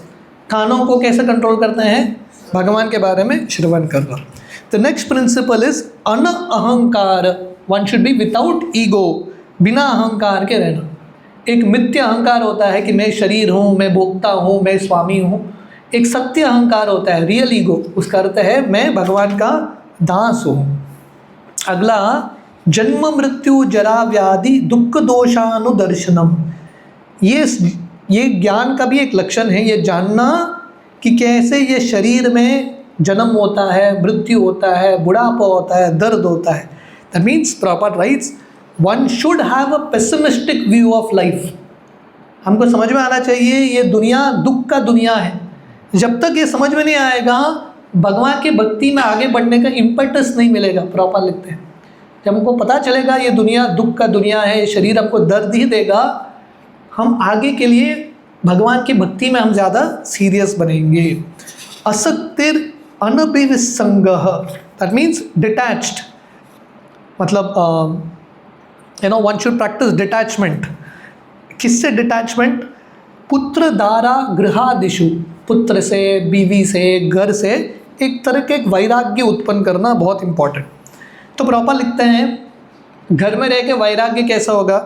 कानों को कैसे कंट्रोल करते हैं? भगवान के बारे में श्रवण करना। The next principle is an अहंकार। One should be without ego, बिना अहंकार के रहना। एक मिथ्य अहंकार होता है कि मैं शरीर हूँ, मैं भोक्ता हूँ, मैं स्वामी हूँ। एक सत्य अहंकार होता है, रियल ईगो, उसका अर्थ है मैं भगवान का दास हूँ। अगला, जन्म मृत्यु जरा व्याधि दुख दोषानुदर्शनम। ये ज्ञान का भी एक लक्षण है, ये जानना कि कैसे ये शरीर में जन्म होता है, मृत्यु होता है, बुढ़ापा होता है, दर्द होता है। That means proper rights, one should have a pessimistic view of life. हमको समझ में आना चाहिए ये दुनिया दुख का दुनिया है। जब तक ये समझ में नहीं आएगा, भगवान की भक्ति में आगे बढ़ने का इम्पेटस नहीं मिलेगा। प्रॉपर लिखते हैं, जब हमको पता चलेगा ये दुनिया दुख का दुनिया है, ये शरीर हमको दर्द ही देगा, हम आगे के लिए भगवान की भक्ति में हम ज़्यादा सीरियस बनेंगे। असक्तिर अनभिसंगः, दैट मीन्स डिटैच्ड। मतलब वन शुड प्रैक्टिस डिटैचमेंट। किससे डिटैचमेंट? पुत्र दारा गृहादिषु, पुत्र से, बीवी से, घर से एक तरह के एक वैराग्य उत्पन्न करना बहुत इम्पॉर्टेंट। तो प्रॉपर लिखते हैं, घर में रह के वैराग्य कैसा होगा?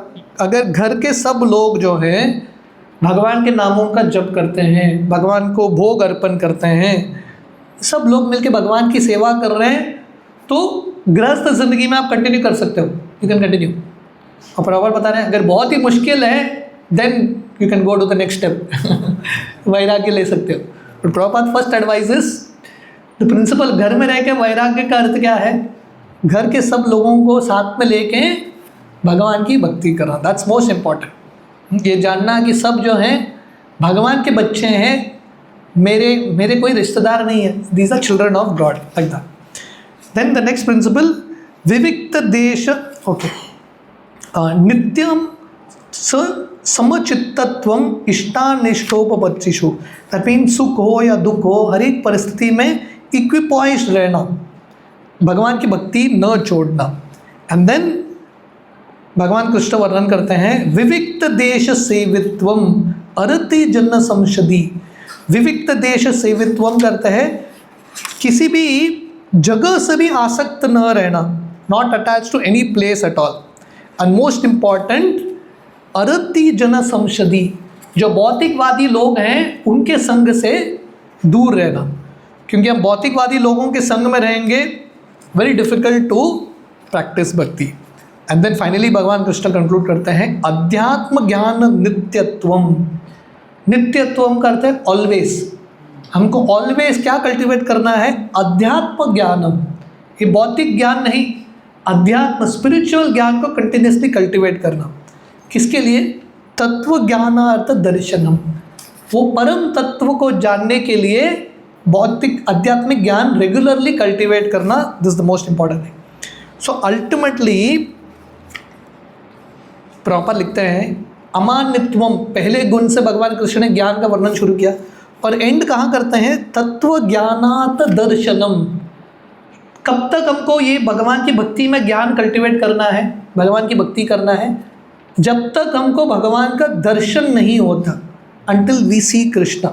अगर घर के सब लोग जो हैं भगवान के नामों का जप करते हैं, भगवान को भोग अर्पण करते हैं, सब लोग मिलके भगवान की सेवा कर रहे हैं, तो गृहस्थ जिंदगी में आप कंटिन्यू कर सकते हो, यू कैन कंटिन्यू। और प्रॉपर बता रहे हैं अगर बहुत ही मुश्किल है then you can go to the next step, वैराग्य ले सकते हो। But Prabhupada first advice is the principle, घर में रह के वैराग्य का अर्थ क्या है? घर के सब लोगों को साथ में लेके भगवान की भक्ति करना, दैट्स मोस्ट इम्पॉर्टेंट। ये जानना कि सब जो हैं भगवान के बच्चे हैं, मेरे कोई रिश्तेदार नहीं है, these are children of God, like that. Then the next principle, vivikta desha, okay, नित्यम समचित्तत्वम इष्टानिष्टोपपत्तिषु। दैट मीन सुख हो या दुख हो, हर एक परिस्थिति में इक्विपॉइज्ड रहना, भगवान की भक्ति न छोड़ना। एंड देन भगवान कृष्ण वर्णन करते हैं, विविक्त देश सेवित्वम अरति जन संशदि। विविक्त देश सेवित्वम करते हैं किसी भी जगह से भी आसक्त न रहना, not attach to any place at all. And most important arati jana samsadi, जो भौतिकवादी लोग हैं उनके संग से दूर रहना, क्योंकि हम भौतिकवादी लोगों के संग में रहेंगे वेरी डिफिकल्ट टू प्रैक्टिस भक्ति। एंड देन फाइनली भगवान कृष्ण कंक्लूड करते हैं अध्यात्म ज्ञान नित्यत्वम। नित्यत्वम करते हैं ऑलवेज, हमको ऑलवेज क्या कल्टिवेट करना है, अध्यात्म ज्ञानम। ये भौतिक ज्ञान नहीं, अध्यात्म स्पिरिचुअल ज्ञान को कंटिन्यूसली कल्टिवेट करना। किसके लिए, तत्व ज्ञानार्थ दर्शनम, वो परम तत्व को जानने के लिए भौतिक आध्यात्मिक ज्ञान रेगुलरली कल्टिवेट करना, this is the most important thing. So ultimately proper लिखते हैं अमान्यत्वम, पहले गुण से भगवान कृष्ण ने ज्ञान का वर्णन शुरू किया और एंड कहाँ करते हैं, तत्व ज्ञानात दर्शनम। कब तक हमको ये भगवान की भक्ति में ज्ञान कल्टिवेट करना है, भगवान की भक्ति करना है, जब तक हमको भगवान का दर्शन नहीं होता, until we see Krishna.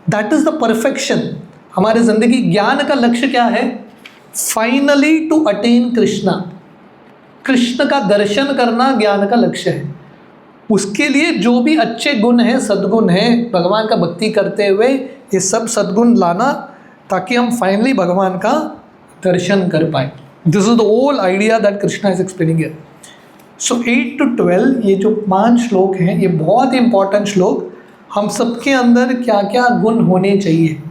That is the perfection. हमारे जिंदगी ज्ञान का लक्ष्य क्या है, finally to attain Krishna, Krishna का दर्शन करना ज्ञान का लक्ष्य है। उसके लिए जो भी अच्छे गुण हैं, सद्गुण हैं, भगवान का भक्ति करते हुए ये सब सद्गुण लाना, ताकि हम फाइनली भगवान का दर्शन कर पाए। This is the whole idea that Krishna is explaining here. So 8 to 12 ये जो 5 श्लोक हैं, ये बहुत ही इंपॉर्टेंट श्लोक। हम सबके अंदर क्या क्या गुण होने चाहिए,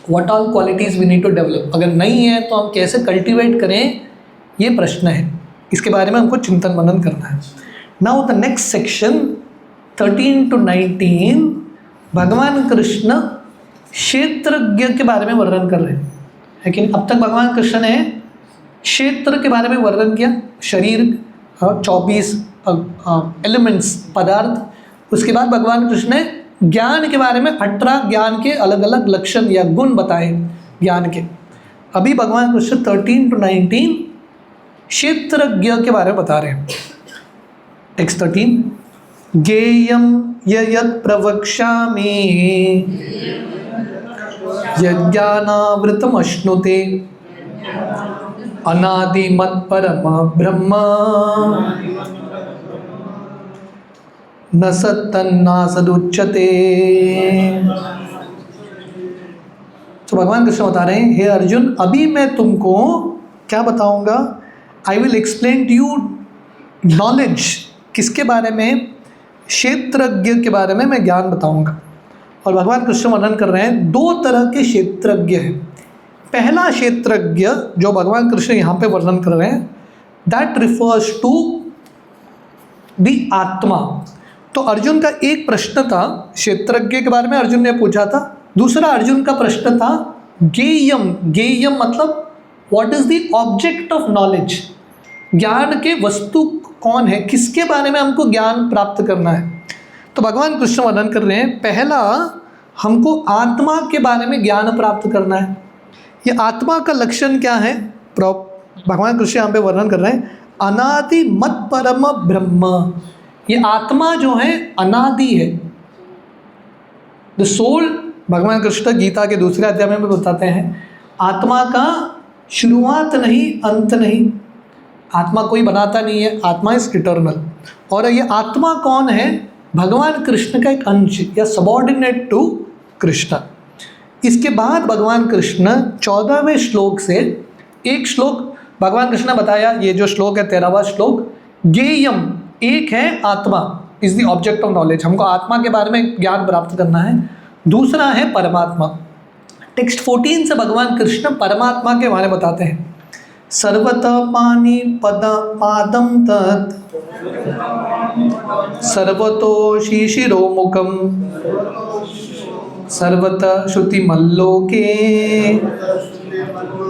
what all qualities we need to develop, अगर नहीं है तो हम कैसे कल्टिवेट करें, ये प्रश्न है। इसके बारे में हमको चिंतन मनन करना है। Now the next section 13 to 19 भगवान कृष्ण क्षेत्रज्ञ के बारे में वर्णन कर रहे हैं। लेकिन अब तक भगवान कृष्ण ने क्षेत्र के बारे में वर्णन किया, शरीर 24 एलिमेंट्स पदार्थ। उसके बाद भगवान कृष्ण ने ज्ञान के बारे में 18 ज्ञान के अलग अलग लक्षण या गुण बताए ज्ञान के। अभी भगवान कृष्ण 13 to 19 क्षेत्रज्ञ के बारे में बता रहे हैं। टेक्स्ट 13, ज्ञेयं यत् प्रवक्ष्यामि यज्ञानावृतम् अश्नुते अनादिमत्परम ब्रह्म न सत्तन्नासदुच्यते। तो भगवान कृष्ण बता रहे हैं, हे अर्जुन, अभी मैं तुमको क्या बताऊंगा, I will explain to you knowledge. किसके बारे में, क्षेत्रज्ञ के बारे में मैं ज्ञान बताऊंगा। और भगवान कृष्ण वर्णन कर रहे हैं 2 तरह के क्षेत्रज्ञ हैं। पहला क्षेत्रज्ञ जो भगवान कृष्ण यहाँ पे वर्णन कर रहे हैं, दैट रिफर्स टू द आत्मा। तो अर्जुन का एक प्रश्न था क्षेत्रज्ञ के बारे में, अर्जुन ने पूछा था। दूसरा अर्जुन का प्रश्न था ज्ञेयम। ज्ञेयम मतलब what is the object of knowledge, ज्ञान के वस्तु कौन है, किसके बारे में हमको ज्ञान प्राप्त करना है। तो भगवान कृष्ण वर्णन कर रहे हैं, पहला हमको आत्मा के बारे में ज्ञान प्राप्त करना है। ये आत्मा का लक्षण क्या है, भगवान कृष्ण यहाँ पे वर्णन कर रहे हैं, अनादि मत परम ब्रह्म। ये आत्मा जो है अनादि है। द सोल, भगवान कृष्ण गीता के दूसरे अध्याय में भी बताते हैं, आत्मा का शुरुआत नहीं, अंत नहीं। आत्मा कोई बनाता नहीं है, आत्मा इज इटर्नल। और ये आत्मा कौन है, भगवान कृष्ण का एक अंश या सबॉर्डिनेट टू कृष्ण। इसके बाद भगवान कृष्ण 14वें श्लोक से एक श्लोक भगवान कृष्ण ने बताया, ये जो श्लोक है 13वां श्लोक, ज्ञेयम, एक है आत्मा is the object of knowledge, हमको आत्मा के बारे में ज्ञान प्राप्त करना है। दूसरा है परमात्मा। टेक्स्ट 14 से भगवान कृष्ण परमात्मा के बारे में बताते हैं, सर्वतः पानी पादम तत् सर्वतो शिशिरो मुखम सर्वतः श्रुतिमल्लोके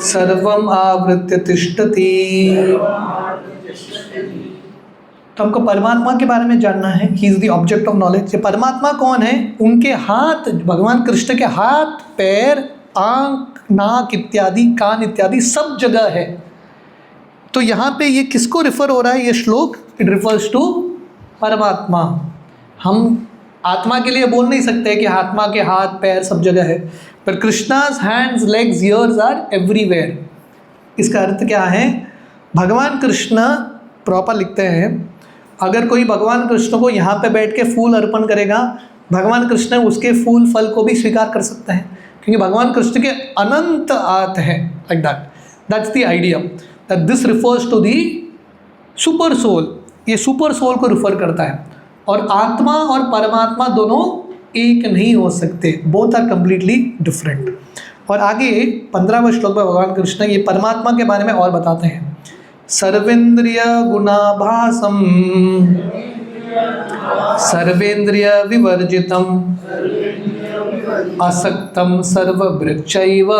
सर्वम आवृत्य तिष्ठति। तो हमको परमात्मा के बारे में जानना है, ही is the object of knowledge. ये परमात्मा कौन है, उनके हाथ, भगवान कृष्ण के हाथ, पैर, आंख, नाक इत्यादि, कान इत्यादि सब जगह है। तो यहाँ पे ये किसको रिफर हो रहा है, ये श्लोक, इट रिफर्स टू परमात्मा। हम आत्मा के लिए बोल नहीं सकते कि आत्मा के हाथ पैर सब जगह है, पर Krishna's hands legs ears are everywhere. इसका अर्थ क्या है? भगवान कृष्ण प्रॉपर लिखते हैं, अगर कोई भगवान कृष्ण को यहाँ पे बैठ के फूल अर्पण करेगा, भगवान कृष्ण उसके फूल फल को भी स्वीकार कर सकते हैं, क्योंकि भगवान कृष्ण के अनंत हाथ है। Like that, that's the idea that this refers to the super soul. ये सुपर सोल को रिफर करता है। और आत्मा और परमात्मा दोनों एक नहीं हो सकते, बोथ आर कंप्लीटली डिफरेंट। और आगे 15वें श्लोक में भगवान कृष्ण ये परमात्मा के बारे में और बताते हैं। सर्वेंद्रिय गुणाभासम सर्वेंद्रिय विवर्जितम असक्तम सर्वभृक्षैव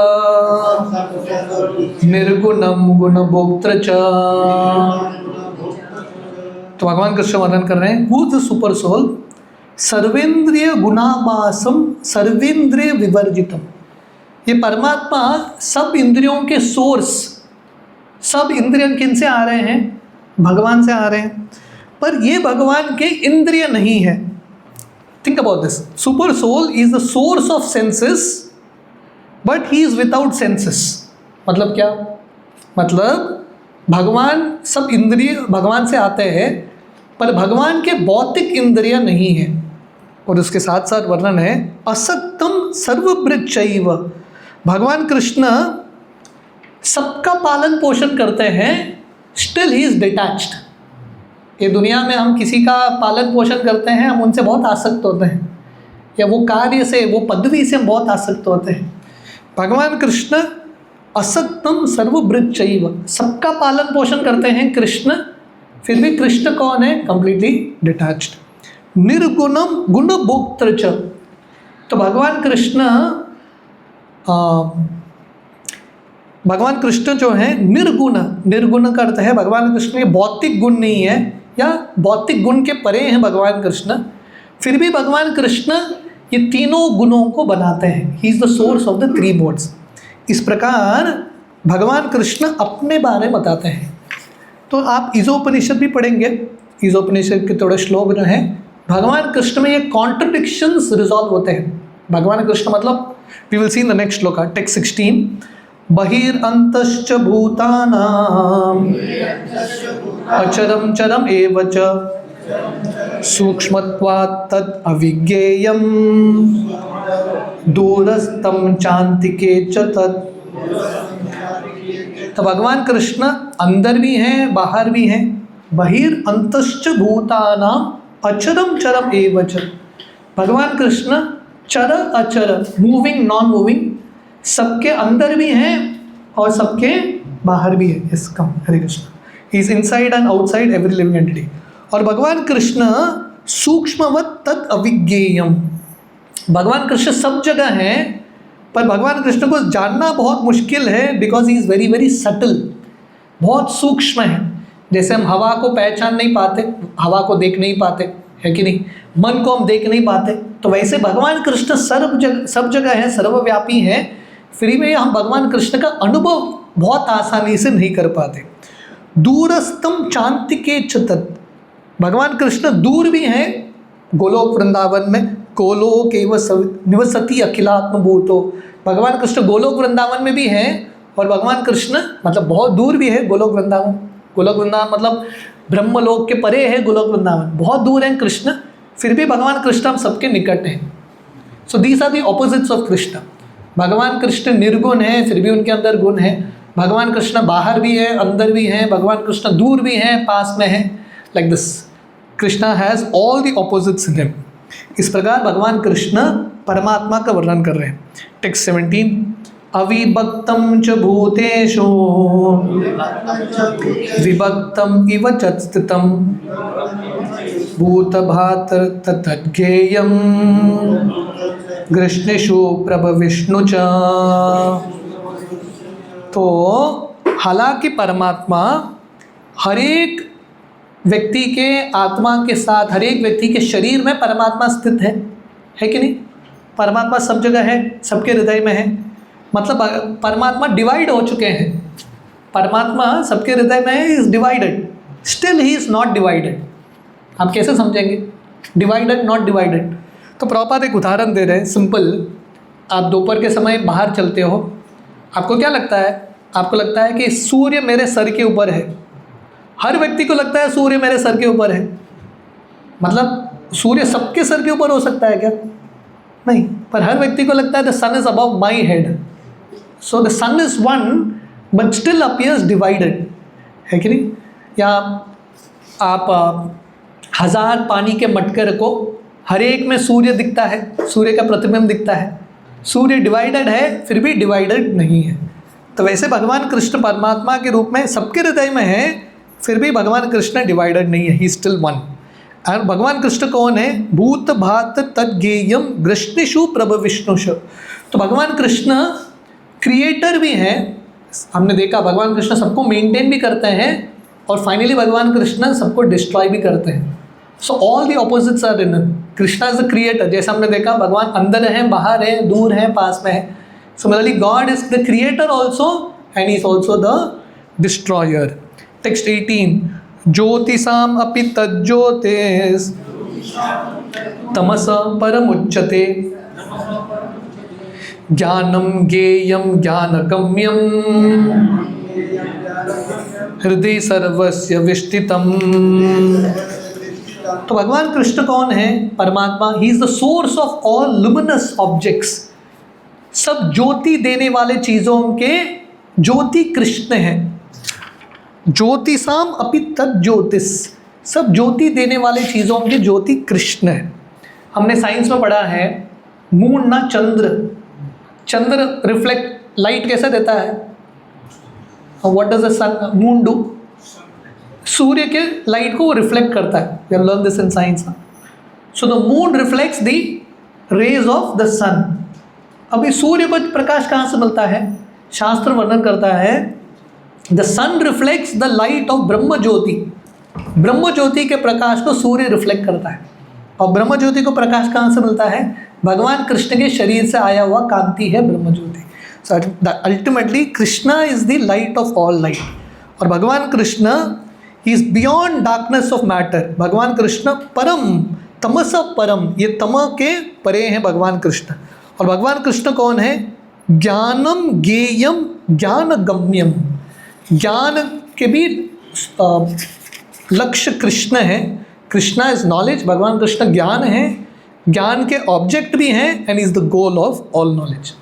निर्गुणम गुणभोक्तृ च। तो भगवान कृष्ण वर्णन कर रहे हैं who is the super soul, सर्वेंद्रिय गुणाभासम सर्वेंद्रिय विवर्जितम। ये परमात्मा सब इंद्रियों के सोर्स, सब इंद्रिय किन से आ रहे हैं? भगवान से आ रहे हैं, पर ये भगवान के इंद्रिय नहीं है। Think about this, super soul is the source of senses but he is without senses. मतलब क्या? मतलब भगवान सब इंद्रिय भगवान से आते हैं, पर भगवान के भौतिक इंद्रिय नहीं है। और उसके साथ साथ वर्णन है असक्तम सर्वभृक्षैव। भगवान कृष्ण सबका पालन पोषण करते हैं, स्टिल ही इज डिटैच्ड। ये दुनिया में हम किसी का पालन पोषण करते हैं, हम उनसे बहुत आसक्त होते हैं, या वो कार्य से, वो पदवी से हम बहुत आसक्त होते हैं। भगवान कृष्ण असक्तम सर्वभृक्षैव, सबका पालन पोषण करते हैं कृष्ण, फिर भी कृष्ण कौन है? Completely detached. निर्गुणम गुणभोक्तृ च। तो भगवान कृष्ण जो है निर्गुण, निर्गुण का अर्थ है भगवान कृष्ण के भौतिक गुण नहीं है, या भौतिक गुण के परे हैं भगवान कृष्ण, फिर भी भगवान कृष्ण ये तीनों गुणों को बनाते हैं। He is the source of the three modes. इस प्रकार भगवान कृष्ण अपने बारे में बताते हैं। तो आप ईशोपनिषद भी पढ़ेंगे, ईशोपनिषद के थोड़े श्लोक जो हैं भगवान कृष्ण में ये कॉन्ट्रडिक्शंस रिजॉल्व होते हैं। भगवान कृष्ण मतलब we will see in the next shloka, text 16, बहिरंतश्च भूतानां अचरम चरम एव च सूक्ष्मत्वात् तद् अविज्ञेयं दूरस्थं चान्तिके च तत्। तो भगवान कृष्ण अंदर भी हैं, बाहर भी हैं। बहिरंतश्च भूतानां अचरम चरम एव च। भगवान कृष्ण चर अचर, मूविंग नॉन मूविंग, सबके अंदर भी हैं और सबके बाहर भी है। यस कम, हरे कृष्ण। ही is inside and outside every living entity. और भगवान कृष्ण सूक्ष्मवत् तत् अविज्ञेयम। भगवान कृष्ण सब जगह हैं, पर भगवान कृष्ण को जानना बहुत मुश्किल है, because he is very very subtle, बहुत सूक्ष्म है। जैसे हम हवा को पहचान नहीं पाते, हवा को देख नहीं पाते, है कि नहीं? मन को हम देख नहीं पाते, तो वैसे भगवान कृष्ण सब जगह है, सर्वव्यापी है, फिर भी हम भगवान कृष्ण का अनुभव बहुत आसानी से नहीं कर पाते। दूरस्थम चान्तिके च तत्। भगवान कृष्ण दूर भी हैं, गोलोक वृंदावन में, गोलोक एव निवसति अखिलात्मभूतो। भगवान कृष्ण गोलोक वृंदावन में भी हैं, और भगवान कृष्ण मतलब बहुत दूर भी है गोलोक वृंदावन। गोलोक वृंदावन मतलब ब्रह्मलोक के परे है गोलोक वृंदावन, बहुत दूर हैं कृष्ण, फिर भी भगवान कृष्ण हम सबके निकट हैं। So these are the opposites of Krishna. भगवान कृष्ण निर्गुण है, फिर भी उनके अंदर गुण है। भगवान कृष्ण बाहर भी है, अंदर भी है। भगवान कृष्ण दूर भी हैं, पास में है। Like this Krishna has all the opposites in him. इस प्रकार भगवान कृष्ण परमात्मा का वर्णन कर रहे हैं। टेक्स्ट 17, अविभक्तं च भूतेषु विभक्तं इव च स्थितं भूतभातर तद्ज्ञेयं कृष्णेषु प्रभविष्णु च। तो हालांकि परमात्मा हर एक व्यक्ति के आत्मा के साथ, हर एक व्यक्ति के शरीर में परमात्मा स्थित है कि नहीं? परमात्मा सब जगह है, सबके हृदय में है। मतलब परमात्मा डिवाइड हो चुके हैं। परमात्मा सबके हृदय में है, is divided, still he is not divided. आप कैसे समझेंगे? डिवाइडेड नॉट डिवाइडेड, तो प्रभुपाद एक उदाहरण दे रहे हैं सिंपल। आप दोपहर के समय बाहर चलते हो, आपको क्या लगता है? आपको लगता है कि सूर्य मेरे सर के ऊपर है। हर व्यक्ति को लगता है सूर्य मेरे सर के ऊपर है। मतलब सूर्य सबके सर के ऊपर हो सकता है क्या? नहीं, पर हर व्यक्ति को लगता है the sun is above my head. So the sun is one but still appears divided, है कि नहीं? या आप 1000 पानी के मटके रखो, हर एक में सूर्य दिखता है, सूर्य का प्रतिबिंब दिखता है। सूर्य डिवाइडेड है फिर भी डिवाइडेड नहीं है। तो वैसे भगवान कृष्ण परमात्मा के रूप में सबके हृदय में है, फिर भी भगवान कृष्ण डिवाइडेड नहीं है, ही स्टिल वन। और भगवान कृष्ण कौन है? भूत भात तद्गेयम कृष्णेषु प्रभ विष्णुष। तो भगवान कृष्ण क्रिएटर भी हैं। हमने देखा भगवान कृष्ण सबको मेंटेन भी करते हैं और फाइनली भगवान कृष्ण सबको डिस्ट्रॉय भी करते हैं। So all the opposites are in. Krishna is the creator, जैसे हमने देखा भगवान अंदर है, बाहर है, दूर है, पास में है। Similarly God is the creator also and he is also the destroyer. Text 18, ज्योतिषाम अपि तज्ज्योतिस् तमस परमुच्यते ज्ञानम ज्ञेयम ज्ञानगम्यम हृदय सर्वस्य विष्टितम। तो भगवान कृष्ण कौन है? परमात्मा। ही is the source of all luminous objects. सब ज्योति देने वाले चीजों के ज्योति कृष्ण है। ज्योतिषाम अपि तज्ज्योतिष, सब ज्योति देने वाले चीजों के ज्योति कृष्ण है। हमने साइंस में पढ़ा है मून ना चंद्र रिफ्लेक्ट लाइट कैसे देता है? What does the sun moon do? सूर्य के लाइट को रिफ्लेक्ट करता है। We have learn this in science. So the moon reflects the rays of the sun. अभी सूर्य को प्रकाश कहाँ से मिलता है? शास्त्र वर्णन करता है the sun reflects the light of brahmajyoti. ब्रह्म ज्योति के प्रकाश को सूर्य रिफ्लेक्ट करता है। और ब्रह्म ज्योति को प्रकाश कहाँ से मिलता है? भगवान कृष्ण के शरीर से आया हुआ कांति है ब्रह्म ज्योति। So ultimately Krishna is the light of all light. और भगवान कृष्ण ही is beyond darkness of matter. भगवान कृष्ण परम, तमस परम, ये तम के परे हैं भगवान कृष्ण। और भगवान कृष्ण कौन है? ज्ञानम ज्ञेयम ज्ञानगम्यम। ज्ञान के भी लक्ष्य कृष्ण है। कृष्णा इज नॉलेज, भगवान कृष्ण ज्ञान है, ज्ञान के ऑब्जेक्ट भी हैं and is the goal of all knowledge.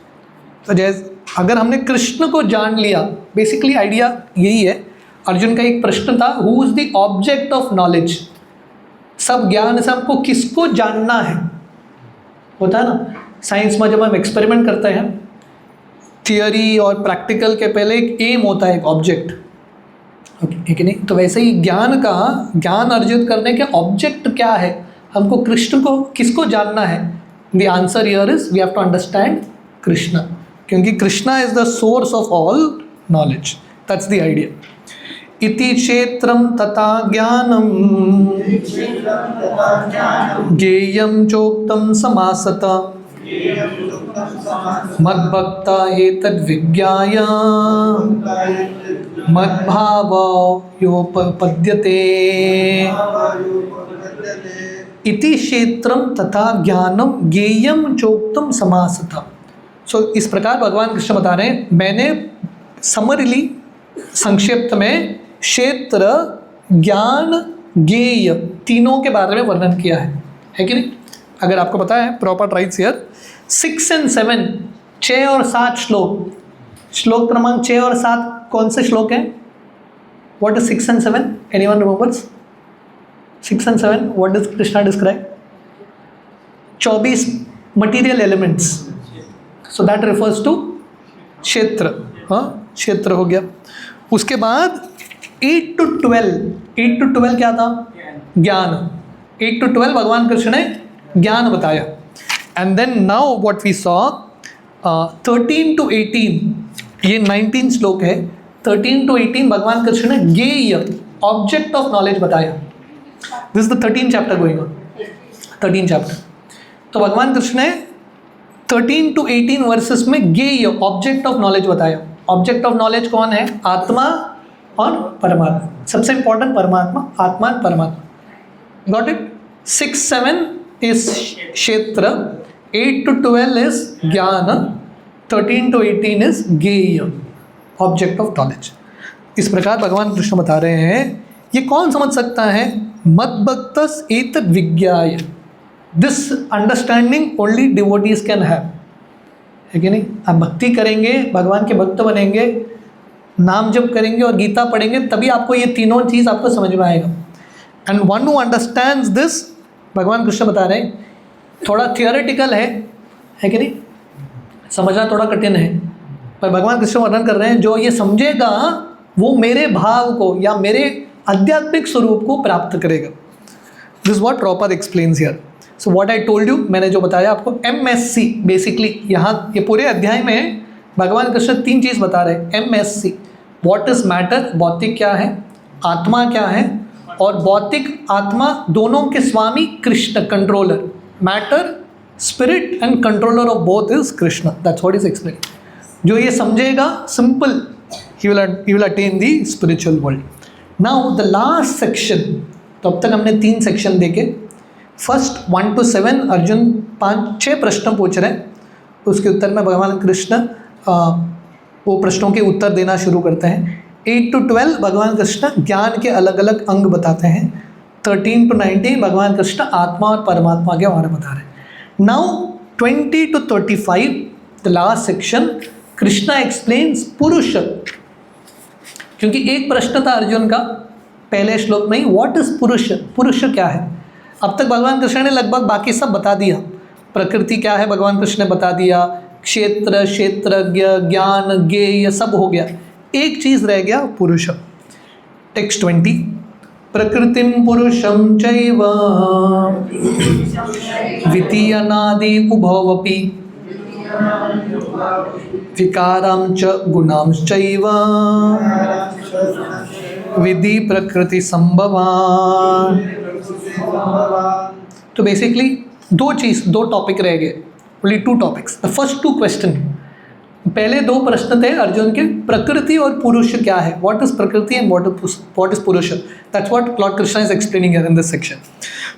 तो जैसे अगर हमने कृष्ण को जान लिया, बेसिकली आइडिया यही है। अर्जुन का एक प्रश्न था, who is the object of knowledge? सब ज्ञान से हमको किसको जानना है? होता है ना साइंस में, जब हम एक्सपेरिमेंट करते हैं, थियोरी और प्रैक्टिकल के पहले एक एम होता है, एक ऑब्जेक्ट, है कि नहीं? तो वैसे ही ज्ञान अर्जित करने के ऑब्जेक्ट क्या है? हमको कृष्ण को किसको जानना है? The answer here is we have to understand Krishna, क्योंकि Krishna is the source of all knowledge. That's the idea. इति क्षेत्रम तथा ज्ञानम ज्ञेयम चोक्तम समासता मद्भक्ता एतद्विज्ञाय मद्भावयोपपद्यते। इति क्षेत्रम तथा ज्ञानम ज्ञेयम चोक्तम समासता। सो इस प्रकार भगवान कृष्ण बता रहे हैं, मैंने समरली संक्षिप्त में क्षेत्र, ज्ञान, ज्ञेय तीनों के बारे में वर्णन किया है कि नहीं? अगर आपको पता है, प्रॉपर राइट्स हियर 6 and 7, 6 और 7 श्लोक। श्लोक क्रमांक 6 और 7 कौन से श्लोक हैं? What is 6 and 7? Anyone remembers? 6 and 7 what does Krishna describe? 24 material elements. So that refers to kshetra. हाँ, क्षेत्र हो गया। उसके बाद 8 to 12 क्या था? ज्ञान। 8 to 12 भगवान कृष्ण ने ज्ञान बताया। And then now what we saw 13 to 18, ये 19 श्लोक है। 13 to 18 भगवान कृष्ण ने ज्ञेय, ऑब्जेक्ट ऑफ नॉलेज बताया। This is the 13th chapter going on, 13th chapter. तो भगवान कृष्ण ने 13 to 18 वर्सेस में ज्ञेय, ऑब्जेक्ट ऑफ नॉलेज बताया। ऑब्जेक्ट ऑफ नॉलेज कौन है? आत्मा और परमात्मा। सबसे इंपॉर्टेंट परमात्मा, आत्मा और परमात्मा। Got it? 6, 7 इस क्षेत्र, 8 to 12 इज ज्ञान, 13 to 18 इज ज्ञेय, ऑब्जेक्ट ऑफ नॉलेज। इस प्रकार भगवान कृष्ण बता रहे हैं ये कौन समझ सकता है, मद्भक्तस् एतद् विज्ञाय, this understanding only devotees can have, है कि नहीं। आप भक्ति करेंगे, भगवान के भक्त बनेंगे, नाम जप करेंगे और गीता पढ़ेंगे, तभी आपको ये तीनों चीज़ आपको समझ में आएगा। And one who understands this, भगवान कृष्ण बता रहे हैं, थोड़ा थियोरेटिकल है कि नहीं, समझना थोड़ा कठिन है, पर भगवान कृष्ण वर्णन कर रहे हैं जो ये समझेगा वो मेरे भाव को या मेरे आध्यात्मिक स्वरूप को प्राप्त करेगा। This what proper explains here. So what I told you, मैंने जो बताया आपको, MSC बेसिकली, यहाँ ये पूरे अध्याय में भगवान कृष्ण 3 चीज़ बता रहे हैं। MSC, व्हाट इज मैटर, भौतिक क्या है, आत्मा क्या है, और भौतिक आत्मा दोनों के स्वामी Krishna, controller, matter spirit and controller of both is Krishna, that's what is explain. जो ये समझेगा simple, he will attain the spiritual world. Now the last section, तो अब तक हमने 3 सेक्शन देखे। फर्स्ट 1 to 7 अर्जुन 5-6 प्रश्न पूछ रहे हैं, उसके उत्तर में भगवान कृष्ण वो प्रश्नों के उत्तर देना शुरू करते हैं। 8 to 12 भगवान कृष्ण ज्ञान के अलग अलग अंग बताते हैं। 13 to 19 भगवान कृष्ण आत्मा और परमात्मा के बारे में बता रहे हैं। Now 20 to 35 the last section, Krishna explains पुरुष, क्योंकि एक प्रश्न था अर्जुन का पहले श्लोक में ही, व्हाट इज पुरुष, पुरुष क्या है। अब तक भगवान कृष्ण ने लगभग बाकी सब बता दिया, प्रकृति क्या है भगवान कृष्ण ने बता दिया, क्षेत्र, क्षेत्रज्ञ, ज्ञान, ज्ञेय सब हो गया, एक चीज़ रह गया, पुरुष। टेक्स्ट 20, प्रकृतिम पुरुषम चैव वितीयनादि उभवपि विकारां च गुणां चैव विधि प्रकृति संभवान्। तो बेसिकली 2 टॉपिक रह गए, only 2 topics. The first 2 question, पहले 2 प्रश्न थे अर्जुन के, प्रकृति और पुरुष क्या है, व्हाट इज प्रकृति एंड व्हाट इज पुरुष, that's what Lord Krishna is explaining in this section.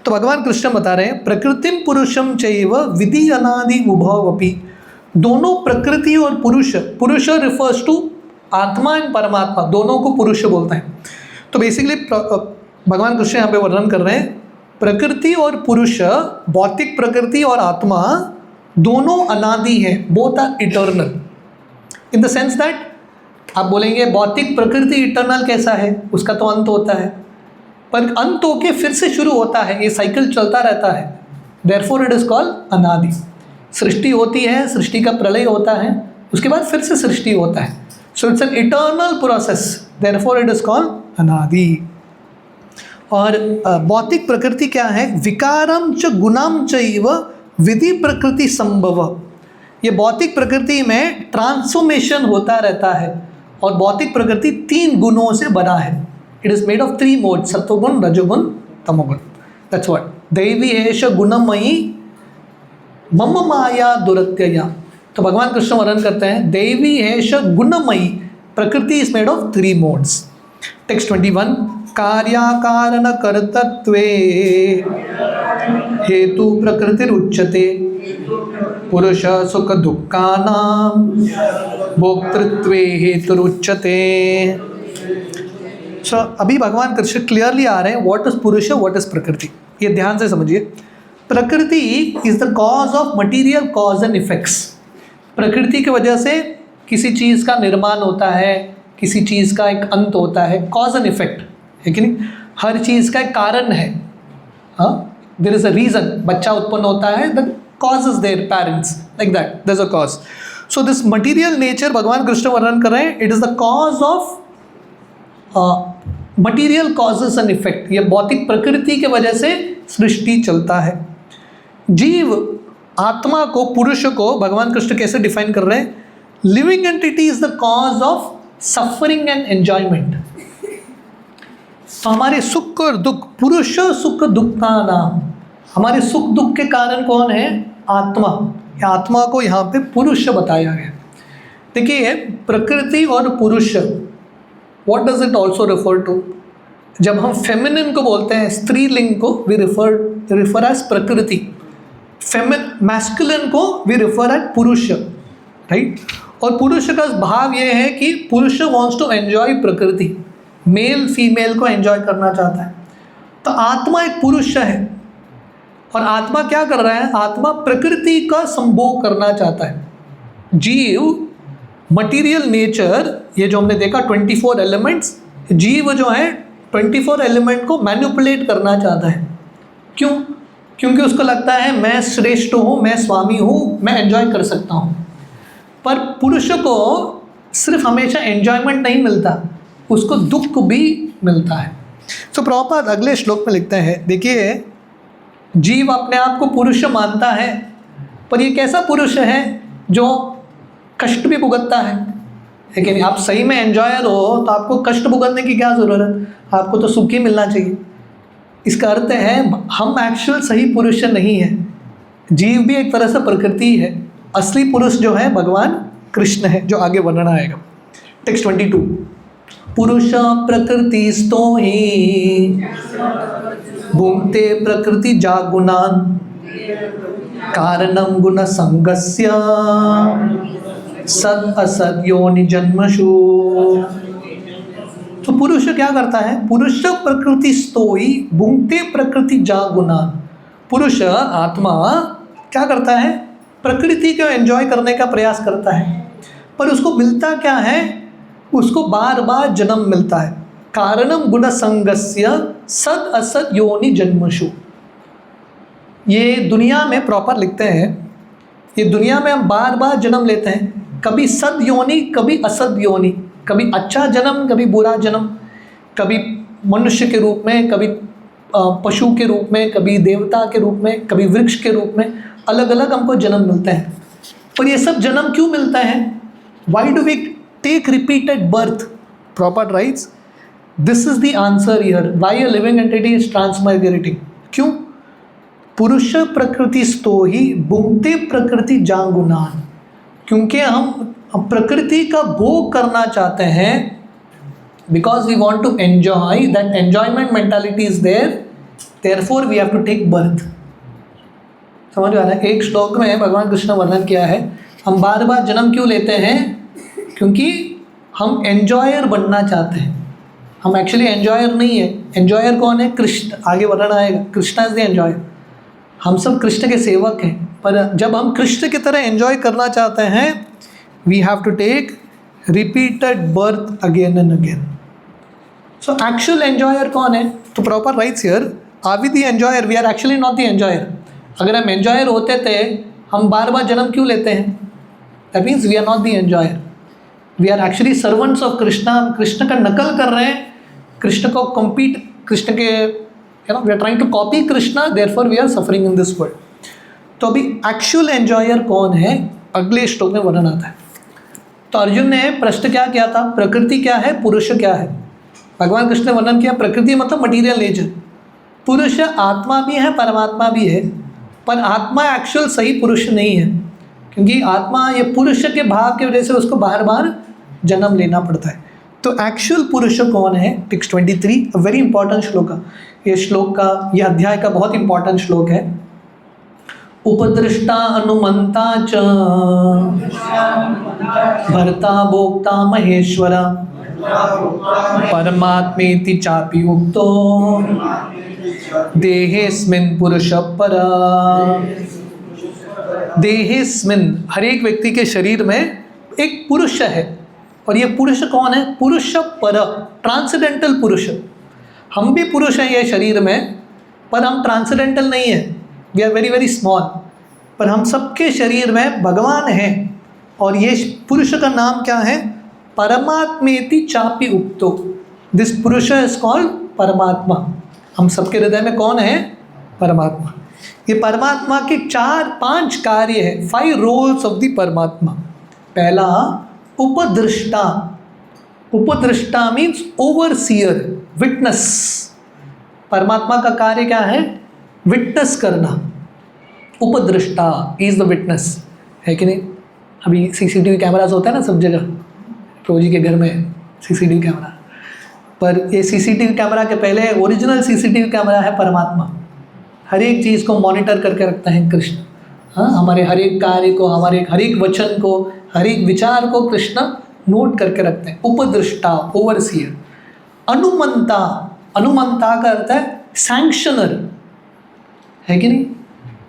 तो भगवान कृष्ण बता रहे हैं, प्रकृतिम पुरुषम चैव विधि अनादि उभवपि, दोनों प्रकृति और पुरुष, पुरुष रिफर्स टू आत्मा एंड परमात्मा, दोनों को पुरुष बोलते हैं। तो बेसिकली भगवान कृष्ण यहाँ पे वर्णन कर रहे हैं, प्रकृति और पुरुष, भौतिक प्रकृति और आत्मा दोनों अनादि हैं, both are eternal, in the sense that आप बोलेंगे भौतिक प्रकृति इटर्नल कैसा है, उसका तो अंत होता है, पर अंत होके फिर से शुरू होता है, ये साइकिल चलता रहता है, देयरफॉर इट इज कॉल्ड अनादि। सृष्टि होती है, सृष्टि का प्रलय होता है, उसके बाद फिर से सृष्टि होता है, so it's an eternal process, therefore it is called अनादि। और भौतिक प्रकृति क्या है, विकारम च गुणाम चैव विधि प्रकृति संभव, ये भौतिक प्रकृति में ट्रांसफॉर्मेशन होता रहता है, और भौतिक प्रकृति 3 गुणों से बना है, it is made of 3 mode, सत्वगुण, रजोगुण, तमोगुण, दैट्स व्हाट। दैवी एष गुणमयी मम माया दुरत्यया, तो भगवान कृष्ण वर्णन करते हैं, दैवी एष गुणमयी, प्रकृति is made of 3 modes. Text 21, कार्याकारण कर्तृत्वे हेतु प्रकृतिरुच्यते पुरुष सुख दुःखानां भोक्तृत्वे हेतुरुच्यते। सो अभी भगवान कृष्ण क्लियरली आ रहे हैं, व्हाट इज पुरुष, व्हाट इज प्रकृति, ये ध्यान से समझिए। प्रकृति is the cause of material cause and effects, प्रकृति की वजह से किसी चीज़ का निर्माण होता है, किसी चीज़ का एक अंत होता है, कॉज एंड इफेक्ट, है कि नहीं, हर चीज़ का एक कारण है, हाँ, देयर इज अ रीजन, बच्चा उत्पन्न होता है, the cause is there, parents, like that, there is a cause. So this material nature भगवान कृष्ण वर्णन कर रहे हैं, it is the cause of material causes and effect, ये भौतिक प्रकृति के वजह से सृष्टि चलता है। जीव आत्मा को, पुरुष को भगवान कृष्ण कैसे डिफाइन कर रहे हैं, living entity is the cause of suffering and enjoyment. तो हमारे सुख और दुख, पुरुष सुख दुख का नाम, हमारे सुख दुख के कारण कौन है, आत्मा, या आत्मा को यहाँ पे पुरुष बताया गया। देखिए प्रकृति और पुरुष, what does it also refer to, जब हम फेमिनिन को बोलते हैं, स्त्रीलिंग को, we refer as prakriti. Masculine को we refer as purusha, right. और पुरुष का भाव ये है कि पुरुष wants to enjoy prakriti, male female को एंजॉय करना चाहता है। तो आत्मा एक पुरुष है, और आत्मा क्या कर रहा है? आत्मा प्रकृति का संभोग करना चाहता है। जीव, मटीरियल नेचर, ये जो हमने देखा 24 एलिमेंट्स, जीव जो है 24 एलिमेंट को मैनिपुलेट करना चाहता है। क्यों? क्योंकि उसको लगता है मैं श्रेष्ठ हूँ, मैं स्वामी हूँ, मैं एंजॉय कर सकता हूँ। पर पुरुष को सिर्फ हमेशा एंजॉयमेंट नहीं मिलता, उसको दुख भी मिलता है। तो प्रभुपाद अगले श्लोक में लिखते हैं, देखिए, जीव अपने आप को पुरुष मानता है, पर ये कैसा पुरुष है जो कष्ट भी भुगतता है। लेकिन आप सही में एंजॉयर हो तो आपको कष्ट भुगतने की क्या ज़रूरत, आपको तो सुख ही मिलना चाहिए। इसका अर्थ है हम एक्चुअल सही पुरुष नहीं है, जीव भी एक तरह से प्रकृति है। असली पुरुष जो है भगवान कृष्ण है, जो आगे वर्णन आएगा। टेक्स्ट 22, पुरुष प्रकृतिस्थो हि भुंक्ते प्रकृति जागुणान कारणं गुण संगस्य सद असद योनि जन्मशु। तो पुरुष क्या करता है? पुरुष प्रकृतिस्थो हि भुंक्ते प्रकृति जागुणान। पुरुष आत्मा क्या करता है? प्रकृति को एंजॉय करने का प्रयास करता है, पर उसको मिलता क्या है? उसको बार बार जन्म मिलता है। कारणम गुण संगस्य सद असद योनि जन्मशु। ये दुनिया में प्रॉपर लिखते हैं, ये दुनिया में हम बार बार जन्म लेते हैं, कभी सद योनि, कभी असद योनि, कभी अच्छा जन्म, कभी बुरा जन्म, कभी मनुष्य के रूप में, कभी पशु के रूप में, कभी देवता के रूप में, कभी वृक्ष के रूप में, अलग अलग हमको जन्म मिलते हैं। पर ये सब जन्म क्यों मिलता है? Why do we take repeated birth? Prabhupada writes, this is the answer here, why a living entity is transmigrating. क्यों? पुरुष प्रकृतिस्थो हि भुंक्ते प्रकृति जागुणान। क्योंकि हम प्रकृति का भोग करना चाहते हैं, because we want to enjoy, that enjoyment mentality is there, therefore we have to take birth. समझ आ रहा है? एक श्लोक में भगवान कृष्ण ने वर्णन किया है, हम बार बार जन्म क्यों लेते हैं? क्योंकि हम एंजॉयर बनना चाहते हैं। हम एक्चुअली एंजॉयर नहीं है। एंजॉयर कौन है? कृष्ण। आगे वर्णन आएगा, कृष्ण इज द एंजॉयर। हम सब कृष्ण के सेवक हैं, पर जब हम कृष्ण की तरह एंजॉय करना चाहते हैं, we have to take repeated birth again and again. So actual enjoyer कौन है? तो Prabhupada writes here, are we the enjoyer? We are actually not the enjoyer. अगर हम एंजॉयर होते थे, हम बार बार जन्म क्यों लेते हैं? That means we are not the enjoyer, we are actually servants of Krishna. हम कृष्ण का नकल कर रहे हैं, कृष्ण को कॉम्पीट, कृष्ण के we are trying to copy Krishna, therefore we are suffering in this world. तो अभी एक्चुअल एंजॉयर कौन है? अगले श्लोक में वर्णन आता है। तो अर्जुन ने प्रश्न क्या किया था? प्रकृति क्या है, पुरुष क्या है? भगवान कृष्ण ने वर्णन किया, प्रकृति मतलब मटीरियल नेचर। पुरुष आत्मा भी है, परमात्मा भी है, पर आत्मा एक्चुअल सही पुरुष नहीं है, क्योंकि आत्मा ये पुरुष के भाव की वजह से उसको बार बार जन्म लेना पड़ता है। तो एक्चुअल पुरुष कौन है? टेक्स्ट 23, अ वेरी इंपॉर्टेंट श्लोक का, ये श्लोक का, ये अध्याय का बहुत इंपॉर्टेंट श्लोक है। उपदृष्टा अनुमंता च भर्ता भोक्ता महेश्वरा परमात्मेति चापि उक्तो देहेस्मिन् पुरुषः परा। देहेस्मिन्, हर एक व्यक्ति के शरीर में एक पुरुष है, और ये पुरुष कौन है? पुरुष पर, ट्रांसेंडेंटल पुरुष। हम भी पुरुष हैं ये शरीर में, पर हम ट्रांसेंडेंटल नहीं है, we are very very small. पर हम सबके शरीर में भगवान हैं, और ये पुरुष का नाम क्या है? परमात्मेति चापि उक्तो। दिस पुरुष इज कॉल्ड परमात्मा। हम सबके हृदय में कौन है? परमात्मा। ये परमात्मा के 4-5 कार्य है, 5 रोल्स ऑफ द परमात्मा। पहला उपदृष्टा। उपदृष्टा मीन्स ओवरसीयर, विटनेस। परमात्मा का कार्य क्या है? विटनेस करना। उपदृष्टा इज द विटनेस, है कि नहीं? अभी सीसीटीवी कैमरास होता है ना सब जगह, प्रभु जी के घर में सीसीटीवी कैमरा, पर ये सीसीटीवी कैमरा के पहले ओरिजिनल सीसीटीवी कैमरा है परमात्मा। हर एक चीज़ को मॉनिटर करके रखते हैं कृष्ण। हाँ, हमारे हर एक कार्य को, हमारे हर एक वचन को, हर एक विचार को कृष्ण नोट करके रखते हैं। उपदृष्टा, ओवरसीयर। अनुमंता, अनुमंता का अर्थ है सैंक्शनर, है कि नहीं?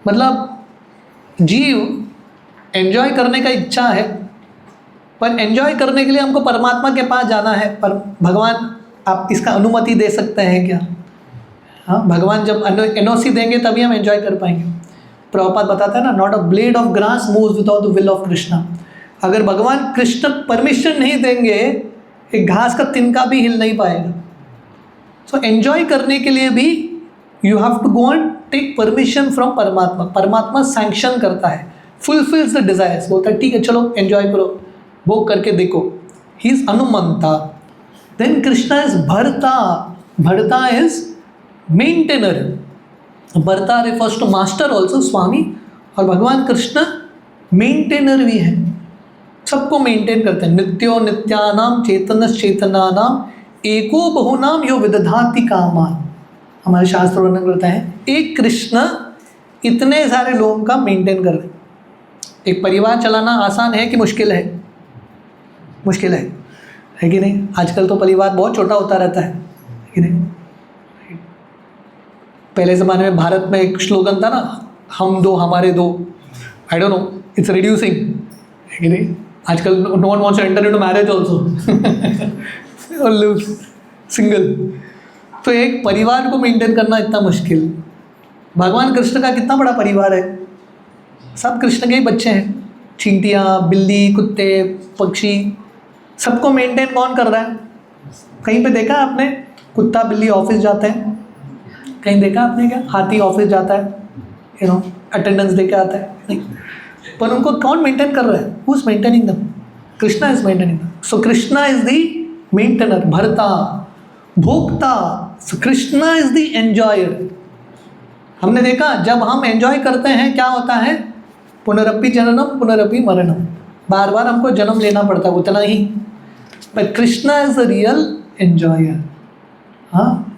मतलब जीव एंजॉय करने का इच्छा है, पर एंजॉय करने के लिए हमको परमात्मा के पास जाना है। पर भगवान आप इसका अनुमति दे सकते हैं क्या? हाँ, भगवान जब एनओसी देंगे तभी हम एंजॉय कर पाएंगे। प्रभुपाद बताता है ना, not a blade of grass moves without the will of Krishna. अगर भगवान कृष्ण परमिशन नहीं देंगे, एक घास का तिनका भी हिल नहीं पाएगा। सो एंजॉय करने के लिए भी you have to go and take permission from Paramatma. परमात्मा सैंक्शन करता है, फुलफिल्स द डिजायर्स, बोलता है ठीक है चलो एंजॉय करो, भोग करके देखो। ही इज अनुमंता। देन कृष्णा इज भरता। भरता इज मेंटेनर। भरता रिफर्स टू मास्टर ऑल्सो, स्वामी। और भगवान कृष्ण मेंटेनर भी है, सबको मेंटेन करते हैं। नित्यो नित्यानाम चेतनस चेतनानाम एको बहुनाम यो विदधाति कामान। हमारे शास्त्र वर्णन करता है एक कृष्ण इतने सारे लोगों का मेंटेन कर रहे। एक परिवार चलाना आसान है कि मुश्किल है? मुश्किल है कि नहीं? आजकल तो परिवार बहुत छोटा होता रहता है कि नहीं? पहले ज़माने में भारत में एक स्लोगन था ना, हम दो हमारे दो। I don't know, it's reducing, है कि नहीं? आजकल no one wants to enter into marriage also और लिव सिंगल। तो एक परिवार को मेंटेन करना इतना मुश्किल। भगवान कृष्ण का कितना बड़ा परिवार है, सब कृष्ण के ही बच्चे हैं। चींटियाँ, बिल्ली, कुत्ते, पक्षी, सबको मेंटेन कौन कर रहा है? कहीं पे देखा आपने कुत्ता बिल्ली ऑफिस जाते हैं? कहीं देखा आपने क्या? हाथी ऑफिस जाता है, यू नो, अटेंडेंस दे के आता है? नहीं। पर उनको कौन मेंटेन कर रहा है? हु इज मेंटेनिंग दम? कृष्णा इज मेंटेनिंग दम। सो कृष्णा इज दी मेंटेनर, भरता, भोक्ता। सो कृष्णा इज दी एंजॉयर। हमने देखा जब हम एंजॉय करते हैं क्या होता है? पुनरपि जननम पुनरपि मरणम। बार बार हमको जन्म लेना पड़ता है, उतना ही। पर Krishna is the real enjoyer. हाँ,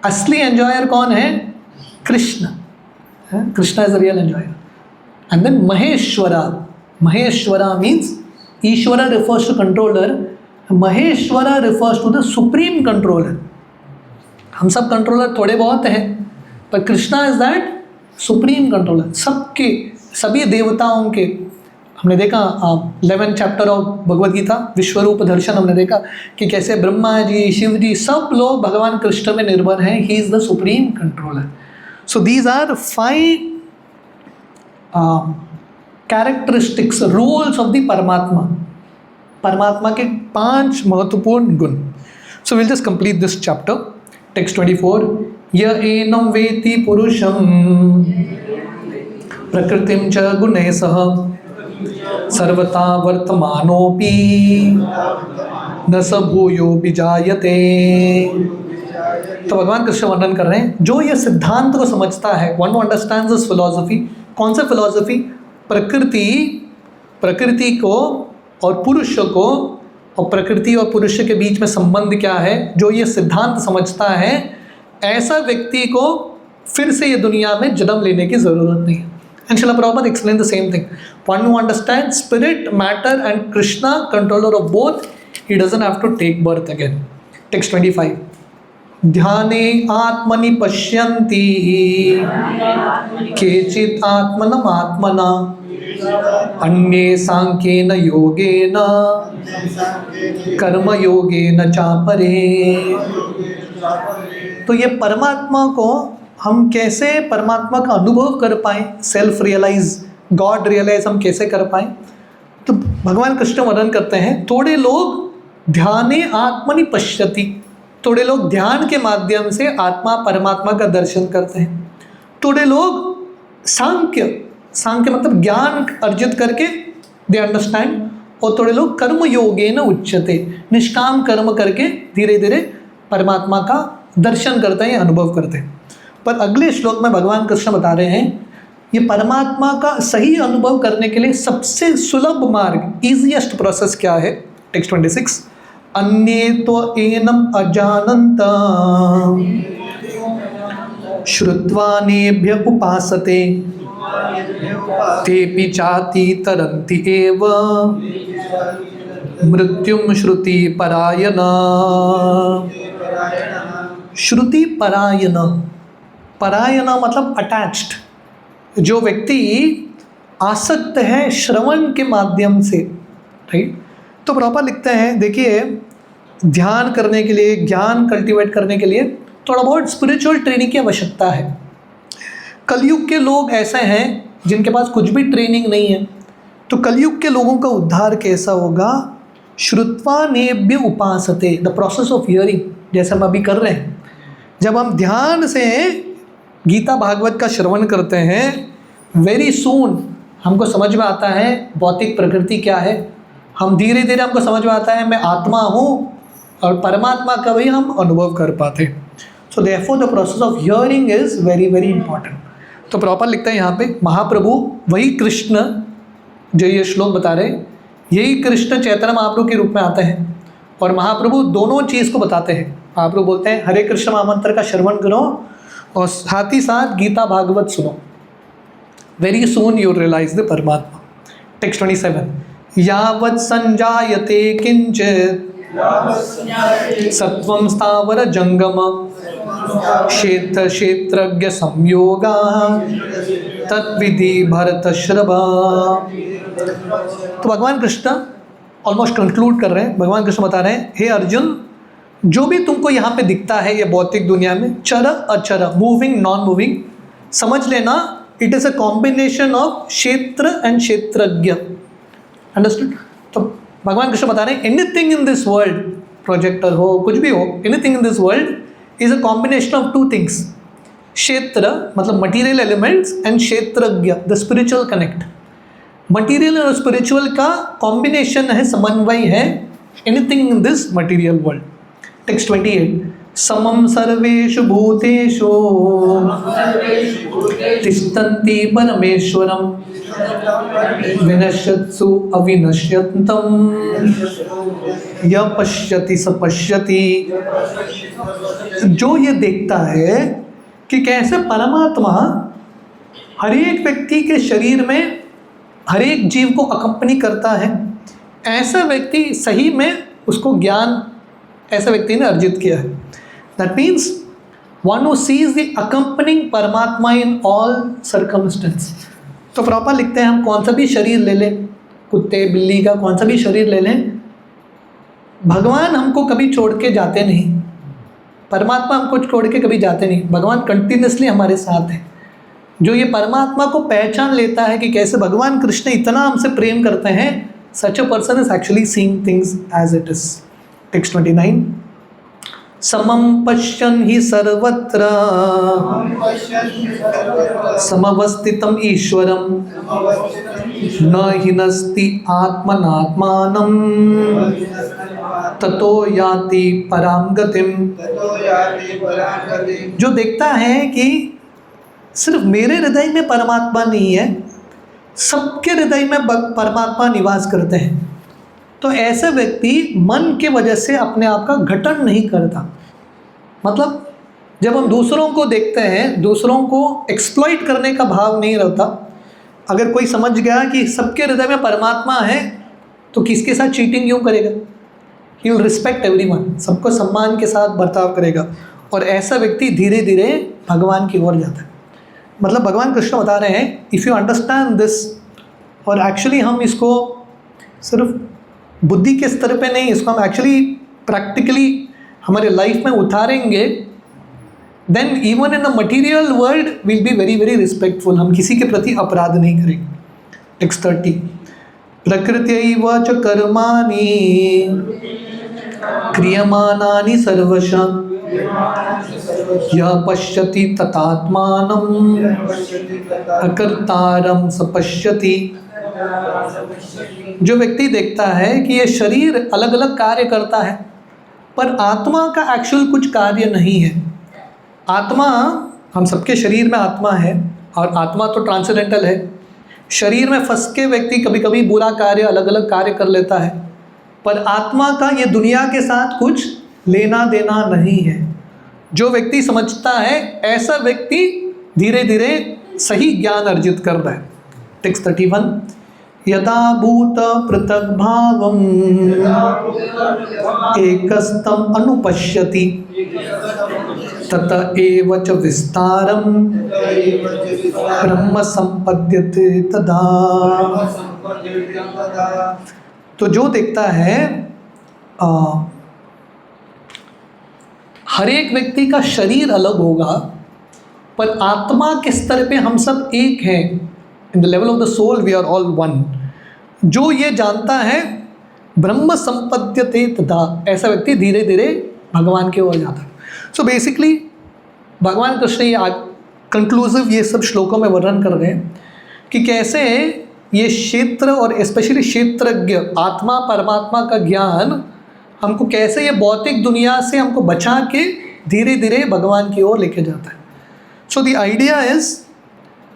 असली एंजॉयर कौन है? Krishna. Krishna is the real enjoyer. And then Maheshwara. Maheshwara means ईश्वरा refers to controller, Maheshwara refers to the supreme controller. हम सब कंट्रोलर थोड़े बहुत हैं, पर Krishna is that supreme controller. सबके, सभी देवताओं के। हमने देखा 11th chapter of Bhagavad Gita, विश्वरूप दर्शन, हमने देखा कि कैसे ब्रह्मा जी, शिव जी, सब लोग भगवान कृष्ण में निर्भर हैं। He is the supreme controller. So these are 5 characteristics, roles of the Paramatma. परमात्मा के 5 महत्वपूर्ण गुण। So will just complete this chapter. Text 24। य एनं वेति पुरुषं प्रकृतिं च गुणैः सह सर्वथा वर्तमानोऽपि न स भूयोऽपि जायते। तो भगवान कृष्ण वर्णन कर रहे हैं, जो ये सिद्धांत को समझता है, वन अंडरस्टैंड्स दिस फिलॉसफी। कौन सा फिलॉसफी? प्रकृति को और पुरुष को, और प्रकृति और पुरुष के बीच में संबंध क्या है, जो ये सिद्धांत समझता है, ऐसा व्यक्ति को फिर से ये दुनिया में जन्म लेने की ज़रूरत नहीं है। And Srila Prabhupada explained the same thing. One who understands spirit, matter and Krishna, controller of both, he doesn't have to take birth again. Text 25. ध्याने आत्मनि पश्यन्ति केचित् आत्मनम् आत्मना अन्ये सांख्येन योगेन कर्म योगेन चापरे। तो ये परमात्मा को हम कैसे, परमात्मा का अनुभव कर पाएँ, सेल्फ रियलाइज, गॉड रियलाइज हम कैसे कर पाएँ? तो भगवान कृष्ण वर्णन करते हैं, थोड़े लोग ध्याने आत्मनि पश्यति, थोड़े लोग ध्यान के माध्यम से आत्मा परमात्मा का दर्शन करते हैं। थोड़े लोग सांख्य मतलब ज्ञान अर्जित करके दे अंडरस्टैंड, और थोड़े लोग कर्म योगेन उच्यते, निष्काम कर्म करके धीरे धीरे परमात्मा का दर्शन करते हैं, अनुभव करते हैं। पर अगले श्लोक में भगवान कृष्ण बता रहे हैं, ये परमात्मा का सही अनुभव करने के लिए सबसे सुलभ मार्ग, ईजीएस्ट प्रोसेस क्या है? टेक्स्ट 26। अन्ये तो एनम अजानन्त श्रुत्वा नेभ्य उपासते तेपि चाति तरन्ति एव मृत्युम श्रुति परायण। श्रुति परायण, परायण मतलब अटैच्ड, जो व्यक्ति आसक्त है श्रवण के माध्यम से, राइट। तो प्रॉपर लिखते हैं, देखिए ध्यान करने के लिए, ज्ञान कल्टीवेट करने के लिए थोड़ा बहुत स्पिरिचुअल ट्रेनिंग की आवश्यकता है। कलयुग के लोग ऐसे हैं जिनके पास कुछ भी ट्रेनिंग नहीं है, तो कलयुग के लोगों का उद्धार कैसा होगा? श्रुत्वा नेभ्य उपासते, द प्रोसेस ऑफ हियरिंग, जैसे हम अभी कर रहे हैं। जब हम ध्यान से गीता भागवत का श्रवण करते हैं, वेरी सून हमको समझ में आता है भौतिक प्रकृति क्या है। हम धीरे धीरे हमको समझ में आता है मैं आत्मा हूँ और परमात्मा का भी हम अनुभव कर पाते। So therefore the process of hearing is very very important. तो प्रॉपर लिखते हैं यहाँ पे, महाप्रभु वही कृष्ण जो ये श्लोक बता रहे, यही कृष्ण चैतन्य महाप्रभु के रूप में आते हैं और महाप्रभु दोनों चीज़ को बताते हैं। महाप्रभु बोलते हैं हरे कृष्ण महामंत्र का श्रवण करो और साथ ही साथ गीता भागवत सुनो, very soon you realise the परमात्मा। टेक्स्ट 27, यावत् संजायते किंचित सत्वं स्थावर जंगम क्षेत्र क्षेत्रज्ञ संयोगा तत्विधि भरतश्रवा। तो भगवान कृष्ण ऑलमोस्ट कंक्लूड कर रहे हैं। भगवान कृष्ण बता रहे हैं, हे अर्जुन, जो भी तुमको यहाँ पे दिखता है ये भौतिक दुनिया में, चर अचर, मूविंग नॉन मूविंग, समझ लेना it is a combination of क्षेत्र एंड क्षेत्रज्ञ। अंडरस्टूड? तो भगवान कृष्ण बता रहे हैं anything in this world, projector हो कुछ भी हो, anything in this world is a combination of two things, क्षेत्र मतलब मटीरियल एलिमेंट्स एंड क्षेत्रज्ञ द स्पिरिचुअल कनेक्ट। मटीरियल और स्पिरिचुअल का कॉम्बिनेशन है, समन्वय है anything in this material world. Text 28, समम सर्वेषु भूतेषु तिष्ठन्ति परमेश्वरम विनश्यत्सु अविनश्यन्तं यः पश्यति स पश्यति। जो ये देखता है कि कैसे परमात्मा हर एक व्यक्ति के शरीर में हर एक जीव को अकम्पनी करता है, ऐसा व्यक्ति सही में उसको ज्ञान ऐसा व्यक्ति ने अर्जित किया है। That means one who sees the accompanying Paramatma in all circumstance. तो प्रॉपर लिखते हैं, हम कौन सा भी शरीर ले लें, कुत्ते बिल्ली का कौन सा भी शरीर ले लें, भगवान हमको कभी छोड़ के जाते नहीं, परमात्मा हमको छोड़ के कभी जाते नहीं। भगवान कंटिन्यूसली हमारे साथ है। जो ये परमात्मा को पहचान लेता है कि कैसे भगवान कृष्ण इतना हमसे प्रेम करते हैं, such a person is actually seeing things as it is. Text 29, समम पश्यन् हि सर्वत्र समवस्थितम् ईश्वरं न हिनस्ति आत्मनात्मानं ततो याति परां गतिम्। जो देखता है कि सिर्फ मेरे हृदय में परमात्मा नहीं है, सबके हृदय में परमात्मा निवास करते हैं, तो ऐसे व्यक्ति मन के वजह से अपने आप का घटन नहीं करता। मतलब जब हम दूसरों को देखते हैं, दूसरों को एक्सप्लॉइट करने का भाव नहीं रहता। अगर कोई समझ गया कि सबके हृदय में परमात्मा है तो किसके साथ चीटिंग क्यों करेगा? ही विल रिस्पेक्ट एवरीवन, सबको सम्मान के साथ बर्ताव करेगा, और ऐसा व्यक्ति धीरे धीरे भगवान की ओर जाता है। मतलब भगवान कृष्ण बता रहे हैं, इफ़ यू अंडरस्टैंड दिस, और एक्चुअली हम इसको सिर्फ बुद्धि के स्तर पे नहीं, इसको हम एक्चुअली प्रैक्टिकली हमारे लाइफ में उतारेंगे, then even in the material world will be very very respectful, हम किसी के प्रति अपराध नहीं करेंगे। टेक्स्ट 30, प्रकृत्यैव च कर्माणि क्रियमाणानि सर्वशः यः पश्यति तथात्मानं अकर्तारं स पश्यति। जो व्यक्ति देखता है कि ये शरीर अलग अलग कार्य करता है, पर आत्मा का एक्चुअल कुछ कार्य नहीं है। आत्मा, हम सबके शरीर में आत्मा है, और आत्मा तो ट्रांसेंडेंटल है। शरीर में फंस के व्यक्ति कभी कभी बुरा कार्य, अलग अलग कार्य कर लेता है, पर आत्मा का ये दुनिया के साथ कुछ लेना देना नहीं है। जो व्यक्ति समझता है ऐसा व्यक्ति धीरे धीरे सही ज्ञान अर्जित कर रहा है। टेक्स्ट 31, यदा भूत पृथक भावम एकस्तम अनुपश्यति तत एव च विस्तारम ब्रह्म संपद्यते तदा। तो जो देखता है हर एक व्यक्ति का शरीर अलग होगा, पर आत्मा के स्तर पे हम सब एक हैं। In the level of the soul we are all one. जो ये जानता है ब्रह्म संपद्यते तदा, ऐसा व्यक्ति धीरे धीरे भगवान की ओर जाता है। सो बेसिकली भगवान कृष्ण ये कंक्लूसिव ये सब श्लोकों में वर्णन कर रहे हैं कि कैसे ये क्षेत्र और स्पेशली क्षेत्रज्ञ आत्मा परमात्मा का ज्ञान हमको कैसे ये भौतिक दुनिया से हमको बचा के धीरे धीरे भगवान की ओर लेके जाता है। सो द आइडिया इज,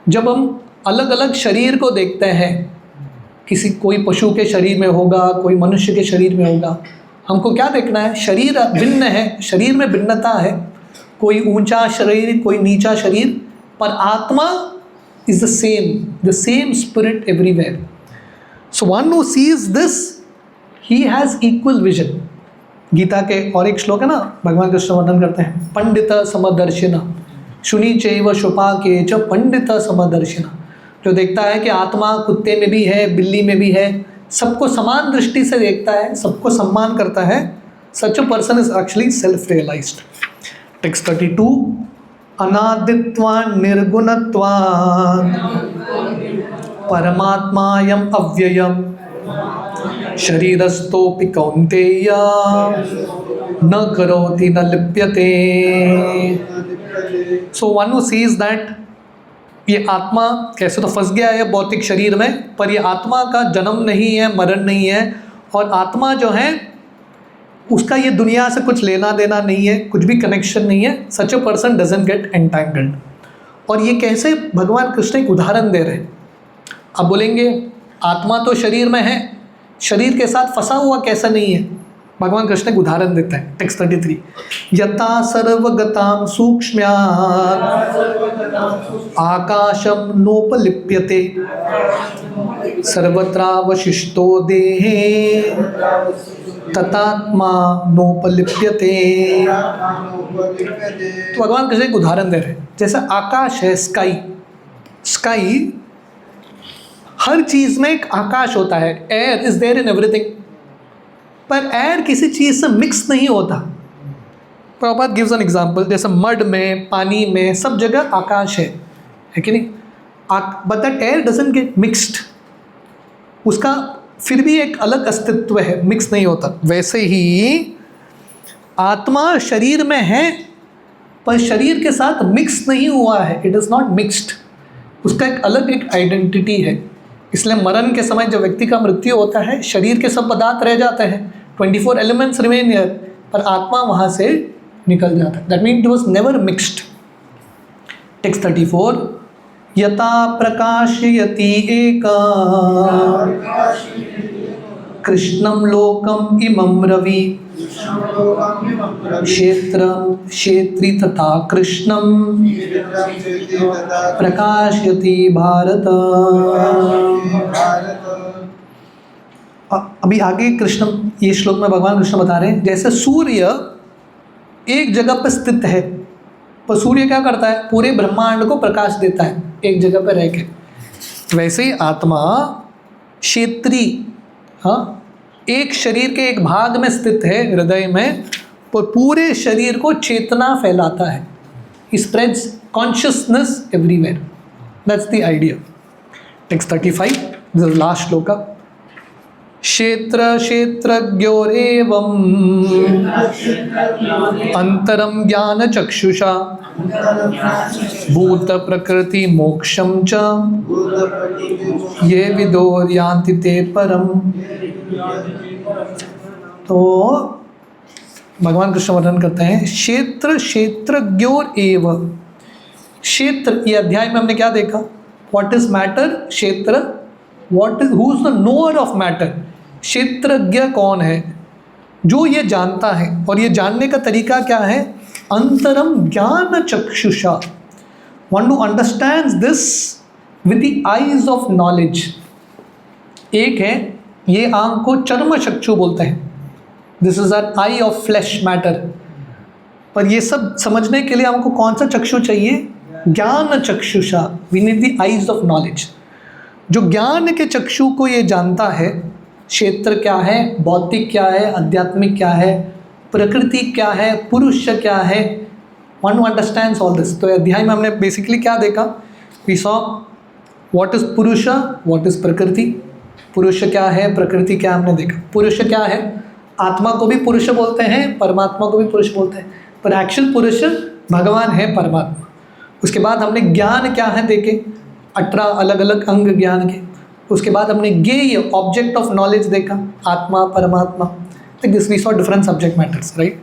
जब हम अलग अलग शरीर को देखते हैं, किसी कोई पशु के शरीर में होगा, कोई मनुष्य के शरीर में होगा, हमको क्या देखना है? शरीर भिन्न है, शरीर में भिन्नता है, कोई ऊंचा शरीर कोई नीचा शरीर, पर आत्मा is the same spirit everywhere. So one who sees this he has equal vision. Gita के और एक श्लोक है ना, भगवान कृष्ण वर्णन करते हैं, पंडित समदर्शिना शुनि चैव शुपाके च पंडित समदर्शिना। जो देखता है कि आत्मा कुत्ते में भी है, बिल्ली में भी है, सबको समान दृष्टि से देखता है, सबको सम्मान करता है, such a person is actually self realized. Text 32, अनादित्वान् निर्गुणत्वान् परमात्मायम् अव्ययम् शरीरस्थोऽपि कौन्तेय न करोति न लिप्यते। So one who sees that ये आत्मा कैसे तो फंस गया है भौतिक शरीर में, पर ये आत्मा का जन्म नहीं है, मरण नहीं है, और आत्मा जो है उसका ये दुनिया से कुछ लेना देना नहीं है, कुछ भी कनेक्शन नहीं है। Such a person doesn't get entangled. और ये कैसे भगवान कृष्ण एक उदाहरण दे रहे हैं। अब बोलेंगे आत्मा तो शरीर में है, शरीर के साथ फंसा हुआ कैसा नहीं है? भगवान कृष्ण एक उदाहरण देता है। टेक्स्ट 33, यथा सर्वगतां सूक्ष्म्यात् आकाशं नोपलिप्यते सर्वत्रावशिष्टो देहे तथात्मा नोपलिप्यते। तो भगवान कृष्ण एक उदाहरण दे रहे हैं, जैसा आकाश है, स्काई, हर चीज़ में एक आकाश होता है, air is there in everything, पर एयर किसी चीज़ से मिक्स नहीं होता। प्रभुपाद गिव्स एन एग्जांपल, जैसे मड में, पानी में, सब जगह आकाश है कि नहीं? But that air doesn't get mixed, उसका फिर भी एक अलग अस्तित्व है, मिक्स नहीं होता। वैसे ही आत्मा शरीर में है, पर शरीर के साथ मिक्स नहीं हुआ है, इट इज़ नॉट मिक्स्ड, उसका एक अलग एक आइडेंटिटी है। इसलिए मरण के समय जब व्यक्ति का मृत्यु होता है, शरीर के सब पदार्थ रह जाते हैं, 24 एलिमेंट्स रिमेन हियर, पर आत्मा वहाँ से निकल जाता है। That mean it was never mixed. Text 34, यथा प्रकाशयति एका कृष्णं लोकम इमं रवि क्षेत्री तथा कृष्णं प्रकाशयति भारत। अभी आगे कृष्ण ये श्लोक में भगवान कृष्ण बता रहे हैं, जैसे सूर्य एक जगह पर स्थित है, पर सूर्य क्या करता है? पूरे ब्रह्मांड को प्रकाश देता है एक जगह पर रह के। वैसे ही आत्मा क्षेत्री, हाँ, एक शरीर के एक भाग में स्थित है, हृदय में, पर पूरे शरीर को चेतना फैलाता है, spreads consciousness everywhere. That's the idea. Text 35, this is last श्लोक। क्षेत्र क्षेत्रज्ञोरेवम् अंतरम ज्ञान चक्षुषा भूत प्रकृति मोक्षम च ये विदो यान्ति ते परम। तो भगवान कृष्ण वर्णन करते हैं, क्षेत्र क्षेत्रज्ञोर एव। क्षेत्र, ये अध्याय में हमने क्या देखा? What is matter? क्षेत्र। What is, who is the knower of matter? क्षेत्रज्ञ कौन है? जो ये जानता है, और ये जानने का तरीका क्या है? अंतरम ज्ञान चक्षुषा, one two understand this with the eyes of knowledge. एक है, ये आंख को चर्म चक्षु बोलते हैं, this is are I of flash matter. पर ये सब समझने के लिए हमको कौन सा चक्षु चाहिए? ज्ञान चक्षुषा, we need the eyes of knowledge. जो ज्ञान के चक्षु को ये जानता है, क्षेत्र क्या है, भौतिक क्या है, आध्यात्मिक क्या है, प्रकृति क्या है, पुरुष क्या है, वन अंडरस्टैंड्स ऑल दिस। तो अध्याय में हमने बेसिकली क्या देखा? वी सॉ व्हाट इज पुरुष, व्हाट इज प्रकृति। पुरुष क्या है, प्रकृति क्या, हमने देखा। पुरुष क्या है? आत्मा को भी पुरुष बोलते हैं, परमात्मा को भी पुरुष बोलते हैं, पर एक्चुअल पुरुष भगवान है, परमात्मा। उसके बाद हमने ज्ञान क्या है देखे, 18 अलग अलग अंग ज्ञान के। उसके बाद हमने ज्ञेय ऑब्जेक्ट ऑफ नॉलेज देखा, आत्मा, परमात्मा। Like this we saw different subject matters, right.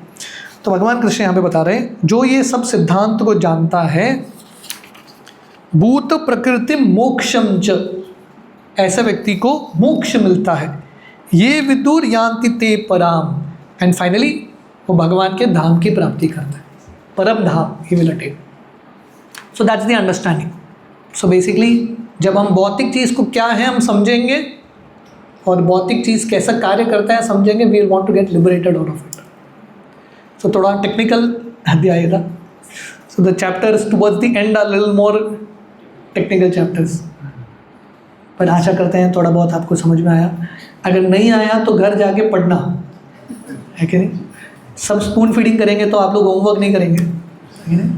तो भगवान कृष्ण यहाँ पे बता रहे हैं, जो ये सब सिद्धांत को जानता है, भूत प्रकृति मोक्षम च, ऐसे व्यक्ति को मोक्ष मिलता है। ये विदुर यान्ति ते पराम, एंड फाइनली वो भगवान के धाम की प्राप्ति करता है, परम धाम ही will attain. So that's the understanding. So basically जब हम भौतिक चीज़ को क्या है हम समझेंगे, और भौतिक चीज़ कैसा कार्य करता है समझेंगे, we want to get liberated out of it. So थोड़ा टेक्निकल अध्याय था। So the chapters towards the end are little more technical chapters, पर आशा करते हैं थोड़ा बहुत आपको समझ में आया। अगर नहीं आया तो घर जाके पढ़ना है कि नहीं। सब स्पून फीडिंग करेंगे तो आप लोग होमवर्क नहीं करेंगे, है नहीं।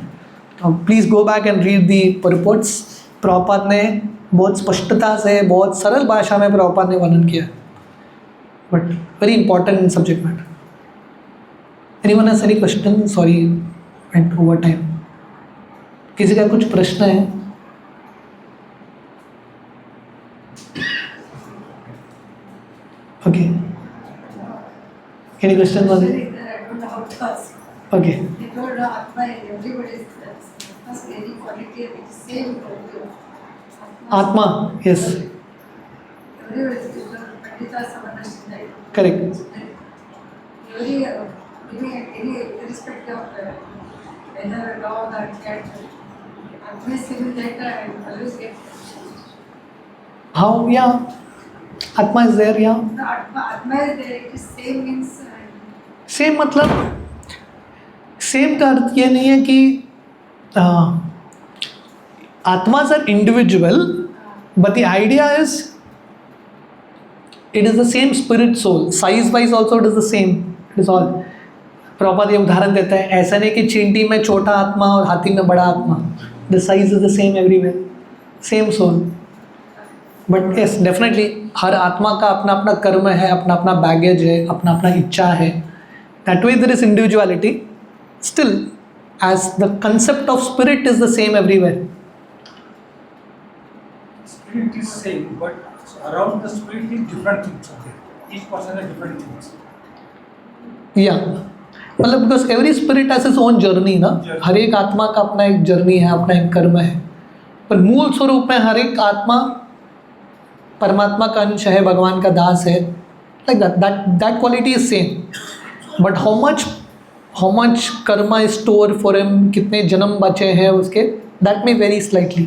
तो please go back and read the purports. Prabhupada ने बहुत स्पष्टता से, बहुत सरल भाषा में प्रभुपाद ने वर्णन किया, but very important in subject matter. Anyone has any question? Sorry went over time. किसी का कुछ प्रश्न है? Okay, any question? ओके, आत्मा, yes, correct. How? Yeah, Atma is there. Yeah. The Atma is there. It is same means. Same मतलब same का अर्थ ये नहीं है कि आत्मास are individual, but the idea is it is the same spirit soul, size wise also it is the same, it is all. Proper ये उदाहरण देता है, ऐसा नहीं कि चींटी में छोटा आत्मा और हाथी में बड़ा आत्मा, the size is the same everywhere, same soul. But yes, definitely हर आत्मा का अपना अपना कर्म है, अपना अपना बैगेज है, अपना अपना इच्छा है। That way there is individuality, still as the concept of spirit is the same everywhere. Spirit is same, but around the spirit is different things. Okay, each person has different things. Yeah, मतलब because every spirit has its own journey ना, हर एक आत्मा का अपना एक journey है, अपना एक कर्म है, पर मूल स्वरूप में हर एक आत्मा परमात्मा का अंश है, भगवान का दास है। Like that quality is same, but how much karma is stored for him, कितने जन्म बचे हैं उसके, that may vary slightly.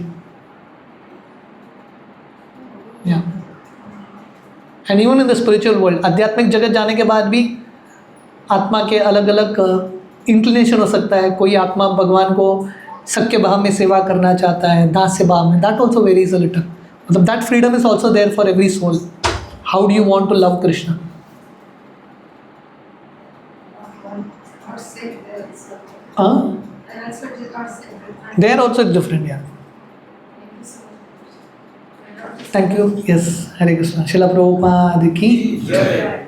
Yeah. And even in the spiritual world, आध्यात्मिक जगत जाने के बाद भी आत्मा के अलग अलग इंक्लिनेशन हो सकता है। कोई आत्मा भगवान को सख्य भाव में सेवा करना चाहता है, दास्य भाव में, that also varies a little. मतलब that freedom is also there for every soul. How do you want to love Krishna? They are also different, yeah. Thank you. Yes, Hare Krishna. Srila Prabhupada ki jai.